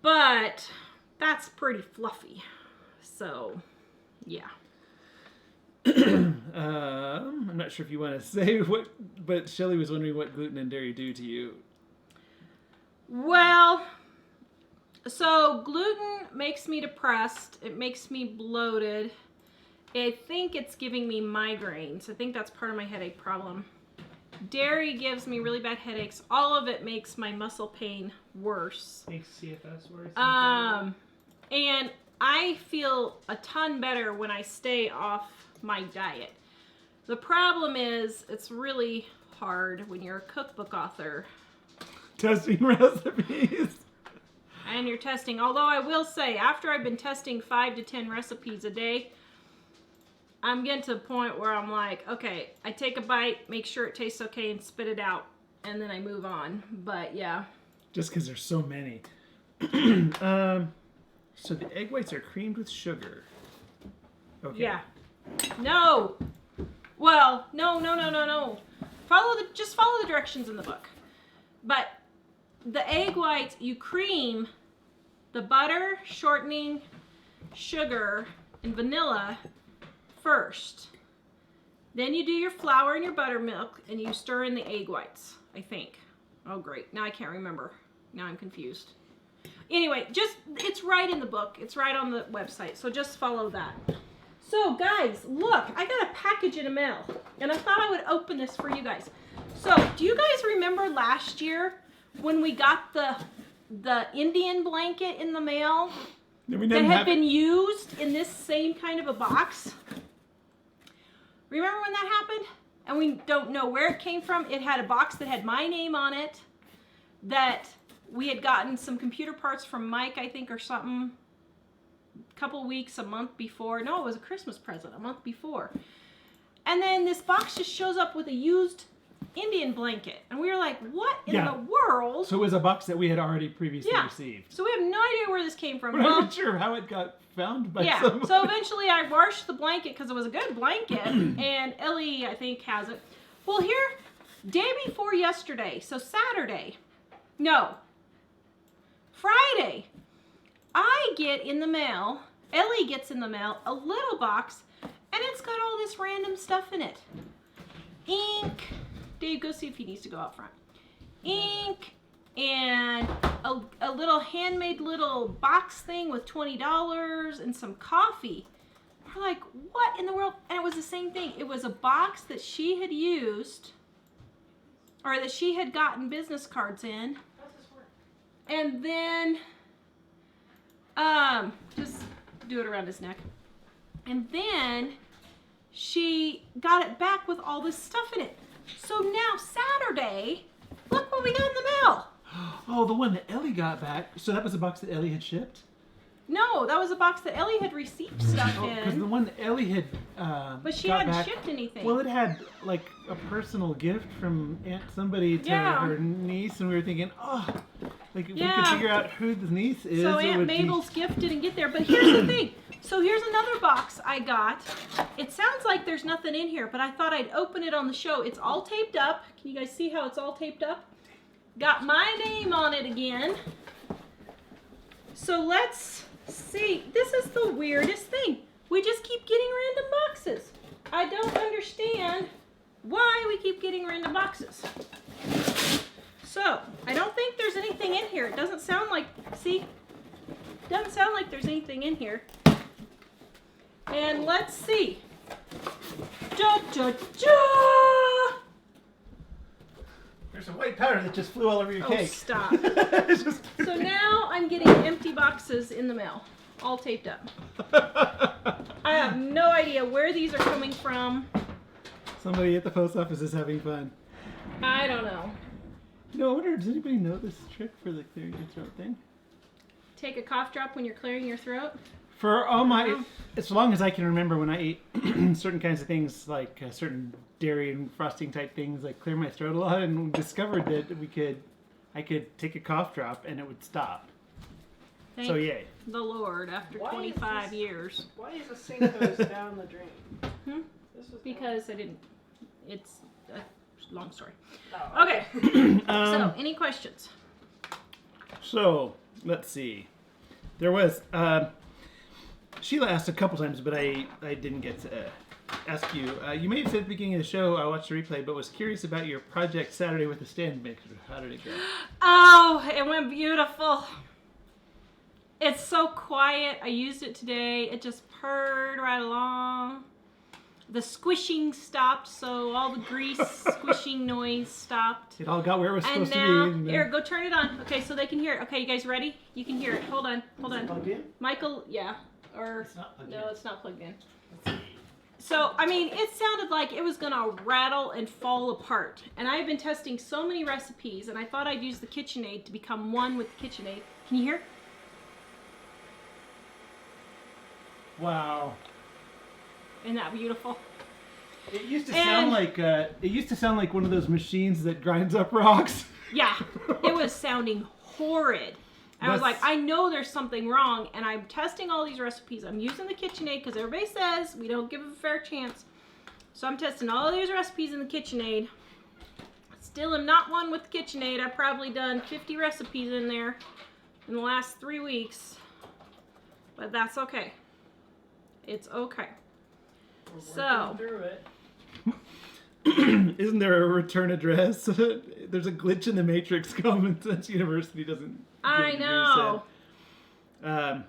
But that's pretty fluffy. So, yeah. I'm not sure if you want to say what, but Shelly was wondering what gluten and dairy do to you. Well, so gluten makes me depressed. It makes me bloated. I think it's giving me migraines. I think that's part of my headache problem. Dairy gives me really bad headaches. All of it makes my muscle pain worse. Makes CFS worse. And I feel a ton better when I stay off my diet. The problem is it's really hard when you're a cookbook author. Testing recipes. And you're testing. Although I will say, after I've been testing 5 to 10 recipes a day, I'm getting to the point where I'm like, okay, I take a bite, make sure it tastes okay, and spit it out, and then I move on. But yeah. Just because there's so many. So the egg whites are creamed with sugar. Okay. Yeah. No. Well, no. Just follow the directions in the book. But the egg whites, you cream the butter, shortening, sugar, and vanilla first. Then you do your flour and your buttermilk, and you stir in the egg whites, I think. Oh, great. Now I can't remember. Now I'm confused. Anyway, it's right in the book. It's right on the website, so just follow that. So, guys, look, I got a package in the mail, and I thought I would open this for you guys. So, do you guys remember last year when we got the Indian blanket in the mail that had been used in this same kind of a box? Remember when that happened? And we don't know where it came from. It had a box that had my name on it, that we had gotten some computer parts from Mike, I think, or something, a couple weeks, a month before. No, it was a Christmas present, a month before. And then this box just shows up with a used Indian blanket. And we were like, what in the world? So it was a box that we had already previously received. So we have no idea where this came from. We're not sure how it got found by someone. So eventually I washed the blanket because it was a good blanket. And Elly, I think, has it. Well, here, day before yesterday, so Saturday, no, Friday, I get in the mail, Elly gets in the mail, a little box, and it's got all this random stuff in it. Ink. Dave, go see if he needs to go out front. Ink and a little handmade little box thing with $20 and some coffee. We're like, what in the world? And it was the same thing. It was a box that she had used, or that she had gotten business cards in. And then, just do it around his neck. And then she got it back with all this stuff in it. So now Saturday, look what we got in the mail. Oh, the one that Elly got back. So that was a box that Elly had shipped? No, that was a box that Elly had received stuff Because in. the one that Elly had But she got hadn't back, shipped anything. Well, it had like a personal gift from somebody to her niece, and we were thinking, oh, like if we could figure out who the niece is. So Aunt Mabel's gift didn't get there. But here's the thing. So here's another box I got. It sounds like there's nothing in here, but I thought I'd open it on the show. It's all taped up. Can you guys see how it's all taped up? Got my name on it again. So let's see. This is the weirdest thing. We just keep getting random boxes. I don't understand why we keep getting random boxes. So, I don't think there's anything in here. It doesn't sound like, see? Doesn't sound like there's anything in here. And let's see. Da, da, da! There's a white powder that just flew all over your cake. Oh, stop. So now I'm getting empty boxes in the mail, all taped up. I have no idea where these are coming from. Somebody at the post office is having fun. I don't know. No, I wonder, does anybody know this trick for the clearing your throat thing? Take a cough drop when you're clearing your throat? For all my, as long as I can remember when I ate certain kinds of things, like certain dairy and frosting type things, like clear my throat a lot, and discovered that we could I could take a cough drop and it would stop. Thank So yay. the Lord, after Why is 25 this- years. Why is the sink hose down the drain? Hmm? This was Because I didn't. It's a long story. Oh, Okay. So, any questions? So, let's see. There was, Sheila asked a couple times, but I didn't get to ask you. You may have said at the beginning of the show, I watched the replay, but was curious about your project Saturday with the stand mixer. How did it go? Oh, it went beautiful. It's so quiet. I used it today. It just purred right along. The squishing stopped, so all the grease squishing noise stopped. It all got where it was And supposed now, to be. And then- here, go turn it on. Okay, so they can hear it. Okay, you guys ready? You can hear it. Hold on, hold Is it on. plugged in? Michael, yeah. Or, It's not plugged no, in. it's not plugged in. So, I mean, it sounded like it was going to rattle and fall apart. And I've been testing so many recipes, and I thought I'd use the KitchenAid to become one with the KitchenAid. Can you hear? Wow. Isn't that beautiful? It used to And- sound like one of those machines that grinds up rocks. Yeah, it was sounding horrid. I was like, That's- I know there's something wrong, and I'm testing all these recipes. I'm using the KitchenAid because everybody says we don't give it a fair chance. So I'm testing all these recipes in the KitchenAid. Still am not one with the KitchenAid. I've probably done 50 recipes in there in the last 3 weeks. But that's okay. It's okay. We're So- working through it. Isn't there a return address? There's a glitch in the Matrix. Common Sense University doesn't. give I a degree know. set.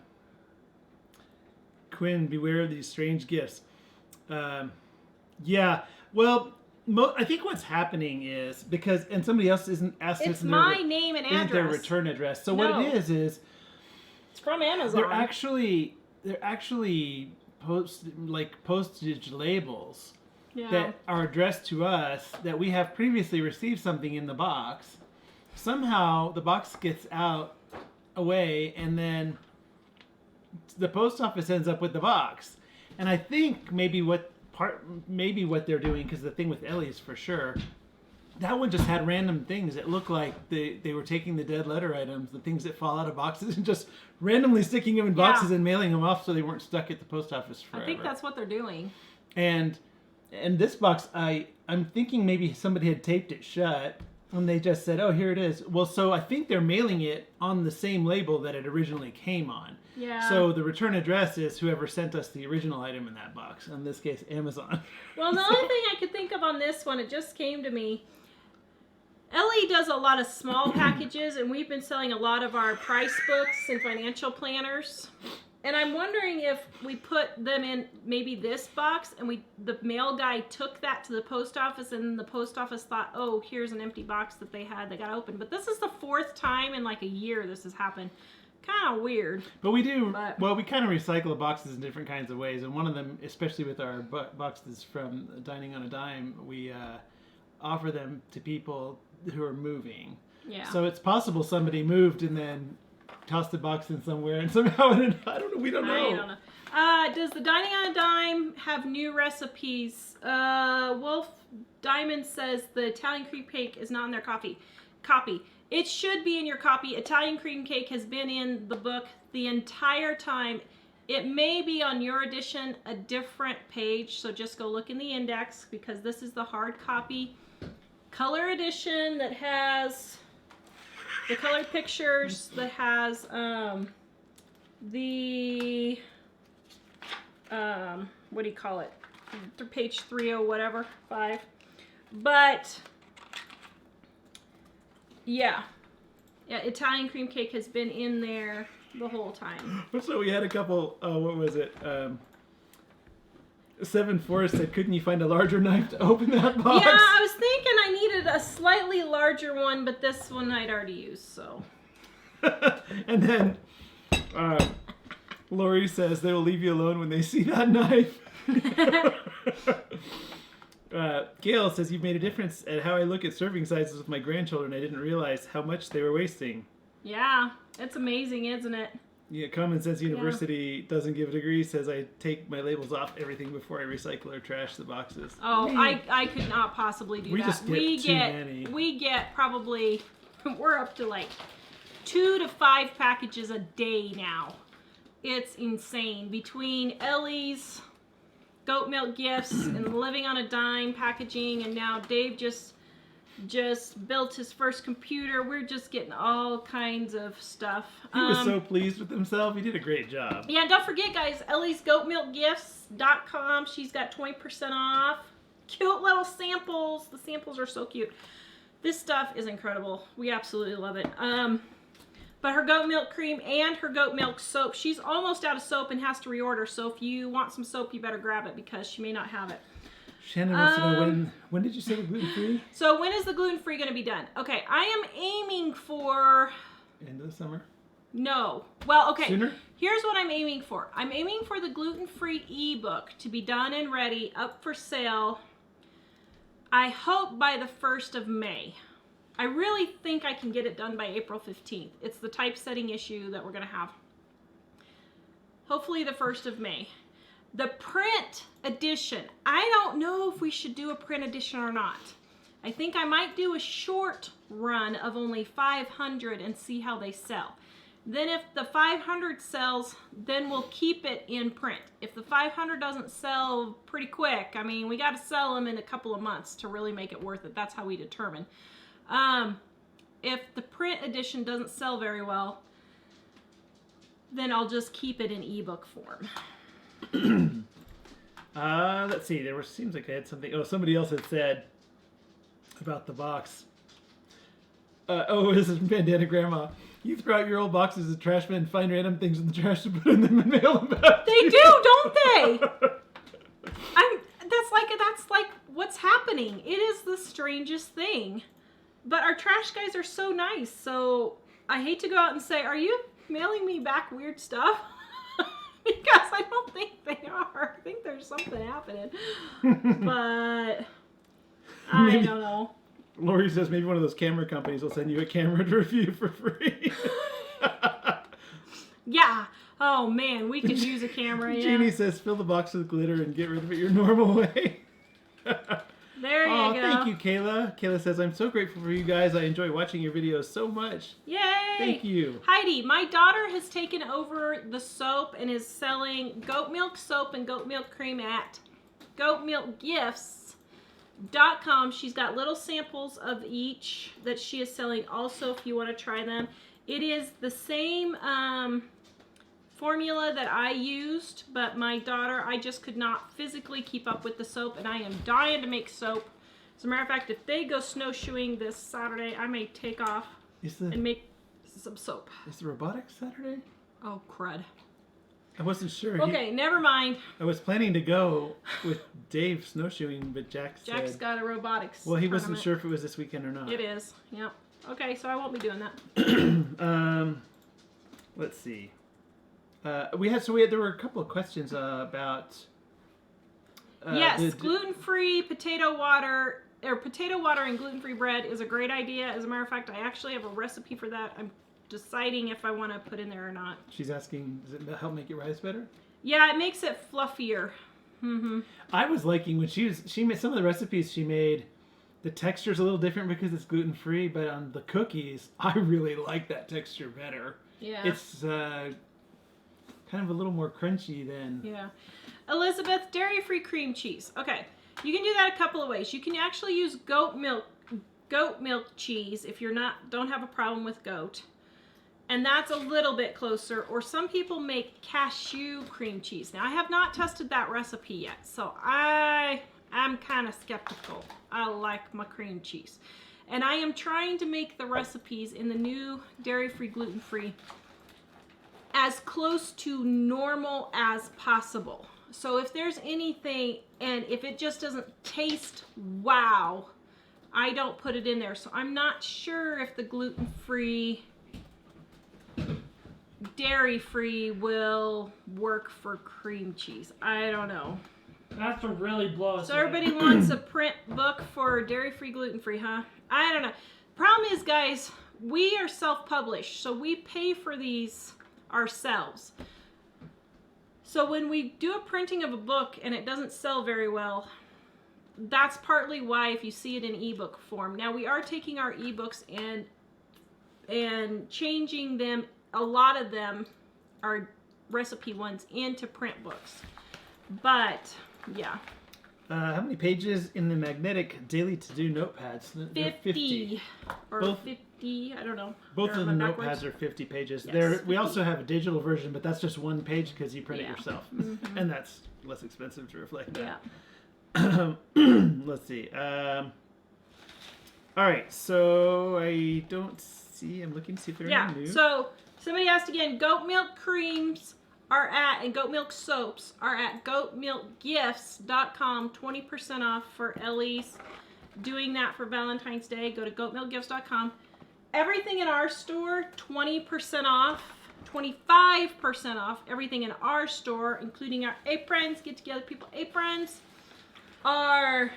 Quinn, beware of these strange gifts. Yeah. Well, I think what's happening is because, and somebody else isn't asked this It's in my their, name and isn't their address. return address. So No. what it is It's from Amazon. they're actually postage labels yeah. that are addressed to us that we have previously received something in the box. Somehow the box gets out away and then the post office ends up with the box. And I think maybe what they're doing, because the thing with Elly is for sure, that one just had random things. It looked like they were taking the dead letter items, the things that fall out of boxes, and just randomly sticking them in boxes Yeah. and mailing them off so they weren't stuck at the post office forever. I think that's what they're doing. And this box, I'm thinking maybe somebody had taped it shut and they just said, oh, here it is. Well, so I think they're mailing it on the same label that it originally came on. Yeah. So the return address is whoever sent us the original item in that box. In this case, Amazon. Well, the only thing I could think of on this one, it just came to me. Elly does a lot of small packages, and we've been selling a lot of our price books and financial planners. And I'm wondering if we put them in maybe this box, and the mail guy took that to the post office, and the post office thought, oh, here's an empty box that they got open. But this is the 4th time in like a year this has happened. Kind of weird. But we do, But- well, we kind of recycle boxes in different kinds of ways. And one of them, especially with our boxes from Dining on a Dime, we offer them to people who are moving. Yeah. So it's possible somebody moved and then tossed the box in somewhere and somehow, I don't know, we don't know. I don't know. Does the Dining on a Dime have new recipes? Wolf Diamond says the Italian cream cake is not in their copy. It should be in your copy. Italian cream cake has been in the book the entire time. It may be on your edition a different page, so just go look in the index because this is the hard copy color edition that has the colored pictures, that has the what do you call it? Page 30 whatever, 5. But yeah, Italian cream cake has been in there the whole time. So we had a couple, what was it? 7 Forest said, couldn't you find a larger knife to open that box? Yeah, I was thinking I needed a slightly larger one, but this one I'd already used, so. And then Lori says they will leave you alone when they see that knife. Gail says, you've made a difference at how I look at serving sizes with my grandchildren. I didn't realize how much they were wasting. Yeah, it's amazing, isn't it? Yeah, Common Sense University doesn't give a degree, says I take my labels off everything before I recycle or trash the boxes. Oh, I could not possibly do We that. just get too many. We get probably We're up to like 2 to 5 packages a day now. It's insane. Between Elly's goat milk gifts and living on a dime packaging, and now Dave just built his first computer. We're just getting all kinds of stuff. He was so pleased with himself. He did a great job. Yeah, and don't forget, guys, ellysgoatmilkgifts.com. She's got 20% off. Cute little samples. The samples are so cute. This stuff is incredible. We absolutely love it. But her goat milk cream and her goat milk soap, she's almost out of soap and has to reorder. So if you want some soap, you better grab it because she may not have it. Shannon wants to know when did you say the gluten-free? So when is the gluten-free going to be done? Okay, I am aiming for... End of the summer? No. Well, okay. Sooner? Here's what I'm aiming for. I'm aiming for the gluten-free ebook to be done and ready, up for sale, I hope by the 1st of May. I really think I can get it done by April 15th. It's the typesetting issue that we're going to have. Hopefully the 1st of May. The print edition, I don't know if we should do a print edition or not. I think I might do a short run of only 500 and see how they sell. Then if the 500 sells, then we'll keep it in print. If the 500 doesn't sell pretty quick, I mean, we got to sell them in a couple of months to really make it worth it. That's how we determine. If the print edition doesn't sell very well, then I'll just keep it in ebook form. Let's see. Seems like I had something. Oh, somebody else had said about the box. This is Bandana Grandma. You throw out your old boxes as trash men and find random things in the trash to put in them and mail them back. They do, don't they? That's like what's happening. It is the strangest thing. But our trash guys are so nice. So I hate to go out and say, are you mailing me back weird stuff? Because I don't think they are. I think there's something happening. But I don't know. Lori says maybe one of those camera companies will send you a camera to review for free. Yeah. Oh, man. We could use a camera. Yeah. Jeannie says fill the box with glitter and get rid of it your normal way. There you go. Thank you, Kayla. Kayla says, I'm so grateful for you guys. I enjoy watching your videos so much. Yay! Thank you. Heidi, my daughter has taken over the soap and is selling goat milk soap and goat milk cream at goatmilkgifts.com. She's got little samples of each that she is selling also if you want to try them. It is the same formula that I used, but my daughter, I just could not physically keep up with the soap, and I am dying to make soap. As a matter of fact, if they go snowshoeing this Saturday, I may take off and make some soap. Is the robotics Saturday? Oh, crud. I wasn't sure. Okay, never mind. I was planning to go with Dave snowshoeing, but Jack's got a robotics Well, he tournament. wasn't sure if it was this weekend or not. It is, yep. Okay, so I won't be doing that. Let's see. There were a couple of questions about. Yes, gluten-free potato water and gluten-free bread is a great idea. As a matter of fact, I actually have a recipe for that. I'm deciding if I want to put in there or not. She's asking, does it help make it rise better? Yeah, it makes it fluffier. Mm-hmm. I was liking when she made some of the recipes she made. The texture's a little different because it's gluten-free, but on the cookies, I really like that texture better. Yeah. It's kind of a little more crunchy than... Yeah. Elizabeth, dairy-free cream cheese. Okay, you can do that a couple of ways. You can actually use goat milk cheese if you're don't have a problem with goat. And that's a little bit closer. Or some people make cashew cream cheese. Now, I have not tested that recipe yet, so I'm kind of skeptical. I like my cream cheese. And I am trying to make the recipes in the new dairy-free, gluten-free as close to normal as possible. So if there's anything, and if it just doesn't taste wow, I don't put it in there. So I'm not sure if the gluten-free, dairy-free will work for cream cheese. I don't know. That's what really blows. So everybody wants a print book for dairy-free, gluten-free, huh? I don't know. Problem is, guys, we are self-published, so we pay for these ourselves. So when we do a printing of a book and it doesn't sell very well, that's partly why if you see it in ebook form. Now we are taking our ebooks and and changing them. A lot of them are recipe ones into print books. But, yeah. How many pages in the magnetic daily to-do notepads? They're 50. Or Both- 50, I don't know. Both of the Am I notepads backwards? are 50 pages. Yes, There, 50. we also have a digital version, but that's just one page because you print Yeah. it yourself, Mhm. and that's less expensive to reflect Yeah. that. Let's see. All right, so I don't see. I'm looking to see if there are Yeah, any new. so somebody asked again, goat milk creams are at, and goat milk soaps are at goatmilkgifts.com, 20% off for Elly's doing that for Valentine's Day. Go to goatmilkgifts.com. Everything in our store, 20% off, 25% off. Everything in our store, including our aprons, get together people aprons, our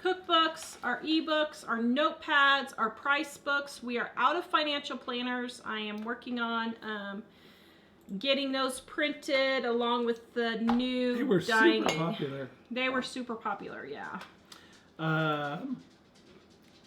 cookbooks, our ebooks, our notepads, our price books. We are out of financial planners. I am working on getting those printed along with the new They were dining. super popular. They were super popular, yeah.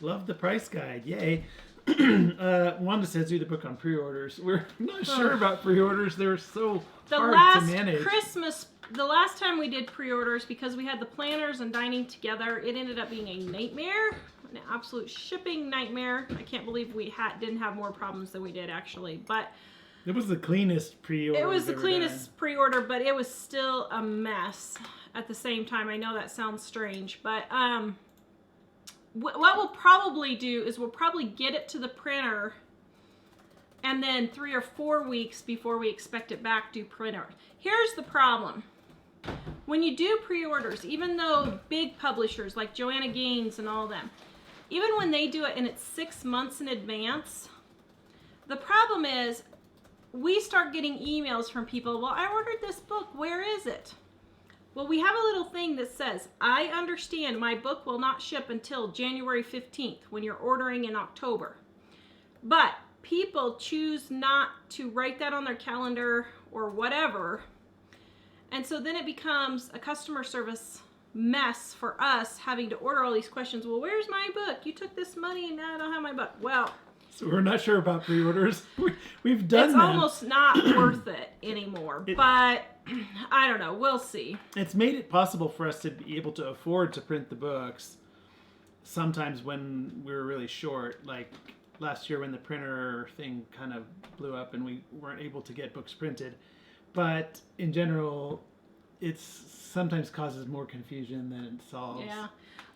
Love the price guide. Yay. Wanda says do the book on pre-orders. We're not sure about pre-orders. They're so The hard last to manage. Christmas, the last time we did pre-orders, because we had the planners and dining together, it ended up being a nightmare, an absolute shipping nightmare. I can't believe we didn't have more problems than we did actually, but It was the cleanest pre-order. it was the we've ever cleanest pre-order, but it was still a mess at the same time. I know that sounds strange, but what we'll probably do is we'll probably get it to the printer, and then 3 or 4 weeks before we expect it back, do printer. Here's the problem. When you do pre-orders, even though big publishers like Joanna Gaines and all them, even when they do it and it's 6 months in advance, the problem is we start getting emails from people, well, I ordered this book, where is it? Well, we have a little thing that says, I understand my book will not ship until January 15th when you're ordering in October. But people choose not to write that on their calendar or whatever. And so then it becomes a customer service mess for us having to order all these questions. Well, where's my book? You took this money and now I don't have my book. Well, So we're not sure about pre-orders. We've done it's them. almost not worth it anymore. But I don't know. We'll see. It's made it possible for us to be able to afford to print the books sometimes when we were really short. Like last year when the printer thing kind of blew up and we weren't able to get books printed. But in general, it sometimes causes more confusion than it solves. Yeah.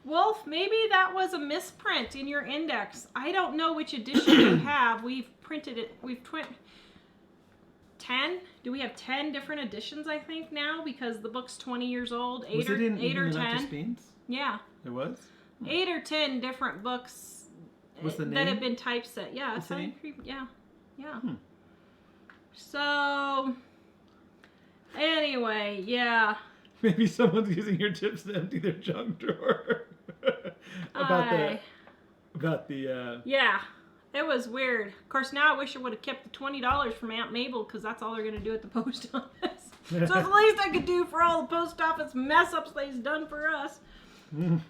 Wolf, maybe that was a misprint in your index. I don't know which edition you have. We've printed it. 10? Do we have 10 different editions, I think, now? Because the book's 20 years old. Was it in eight or Even the 10. Not Beans? Yeah. It was? 8 or 10 different books What's the that name? have been typeset. Yeah. What's the name? Yeah. Yeah. Hmm. So, anyway, yeah. Maybe someone's using your tips to empty their junk drawer. about the Yeah, it was weird. Of course, now I wish I would have kept the $20 from Aunt Mabel because that's all they're going to do at the post office. So it's the least I could do for all the post office mess ups they've done for us.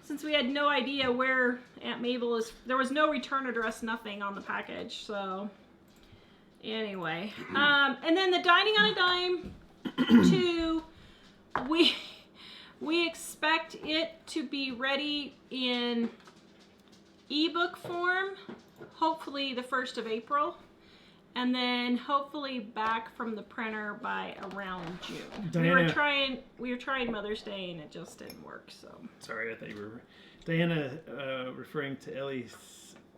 Since we had no idea where Aunt Mabel is. There was no return address, nothing on the package. So, anyway. And then the Dining on a Dime 2, we expect it to be ready in ebook form, hopefully the 1st of April, and then hopefully back from the printer by around June. Diana, we were trying Mother's Day and it just didn't work. So sorry, I thought you were Diana referring to Elly's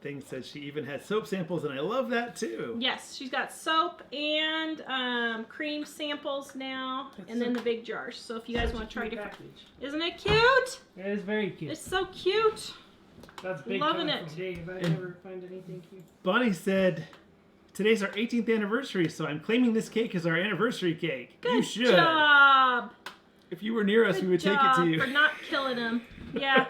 thing said she even had soap samples, and I love that too. yes, she's got soap and cream samples now, and then the big jars. So if you guys want to try different, isn't it cute? It is very cute. It's so cute. That's big loving coming it. from Dave. I never find anything cute. Bonnie said, "Today's our 18th anniversary, so I'm claiming this cake as our anniversary cake. Good you should. job. If you were near us, we would take it to you." For not killing him. Yeah.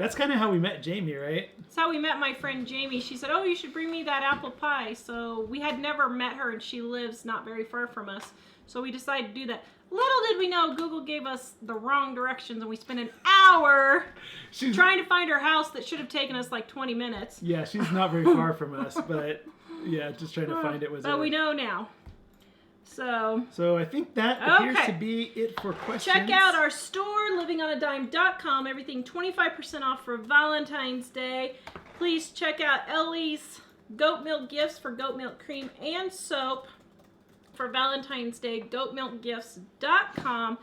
That's kind of how we met Jamie, right? That's how we met my friend Jamie. She said, oh, you should bring me that apple pie. So we had never met her, and she lives not very far from us. So we decided to do that. Little did we know Google gave us the wrong directions, and we spent an hour trying to find her house that should have taken us like 20 minutes. Yeah, she's not very far from us, but yeah, just trying to find it was. But we know now. So I think that appears to be it for questions. Check out our store, livingonadime.com. Everything 25% off for Valentine's Day. Please check out Elly's goat milk gifts for goat milk cream and soap for Valentine's Day, goatmilkgifts.com.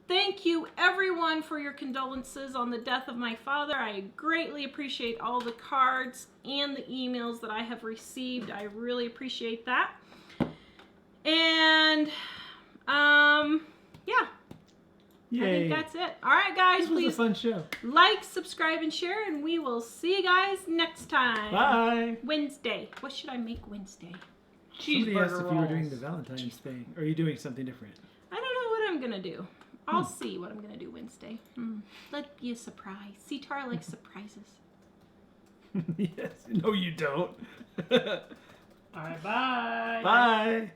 Thank you, everyone, for your condolences on the death of my father. I greatly appreciate all the cards and the emails that I have received. I really appreciate that. And, yeah. Yay. I think that's it. All right, guys, This was please a fun show. like, subscribe, and share, and we will see you guys next time. Bye. Wednesday. What should I make Wednesday? Somebody asked Cheeseburger if you were rolls. doing the Valentine's thing. Or are you doing something different? I don't know what I'm going to do. I'll see what I'm going to do Wednesday. Let be a surprise. See, Tara likes surprises. Yes. No, you don't. All right, bye. Bye.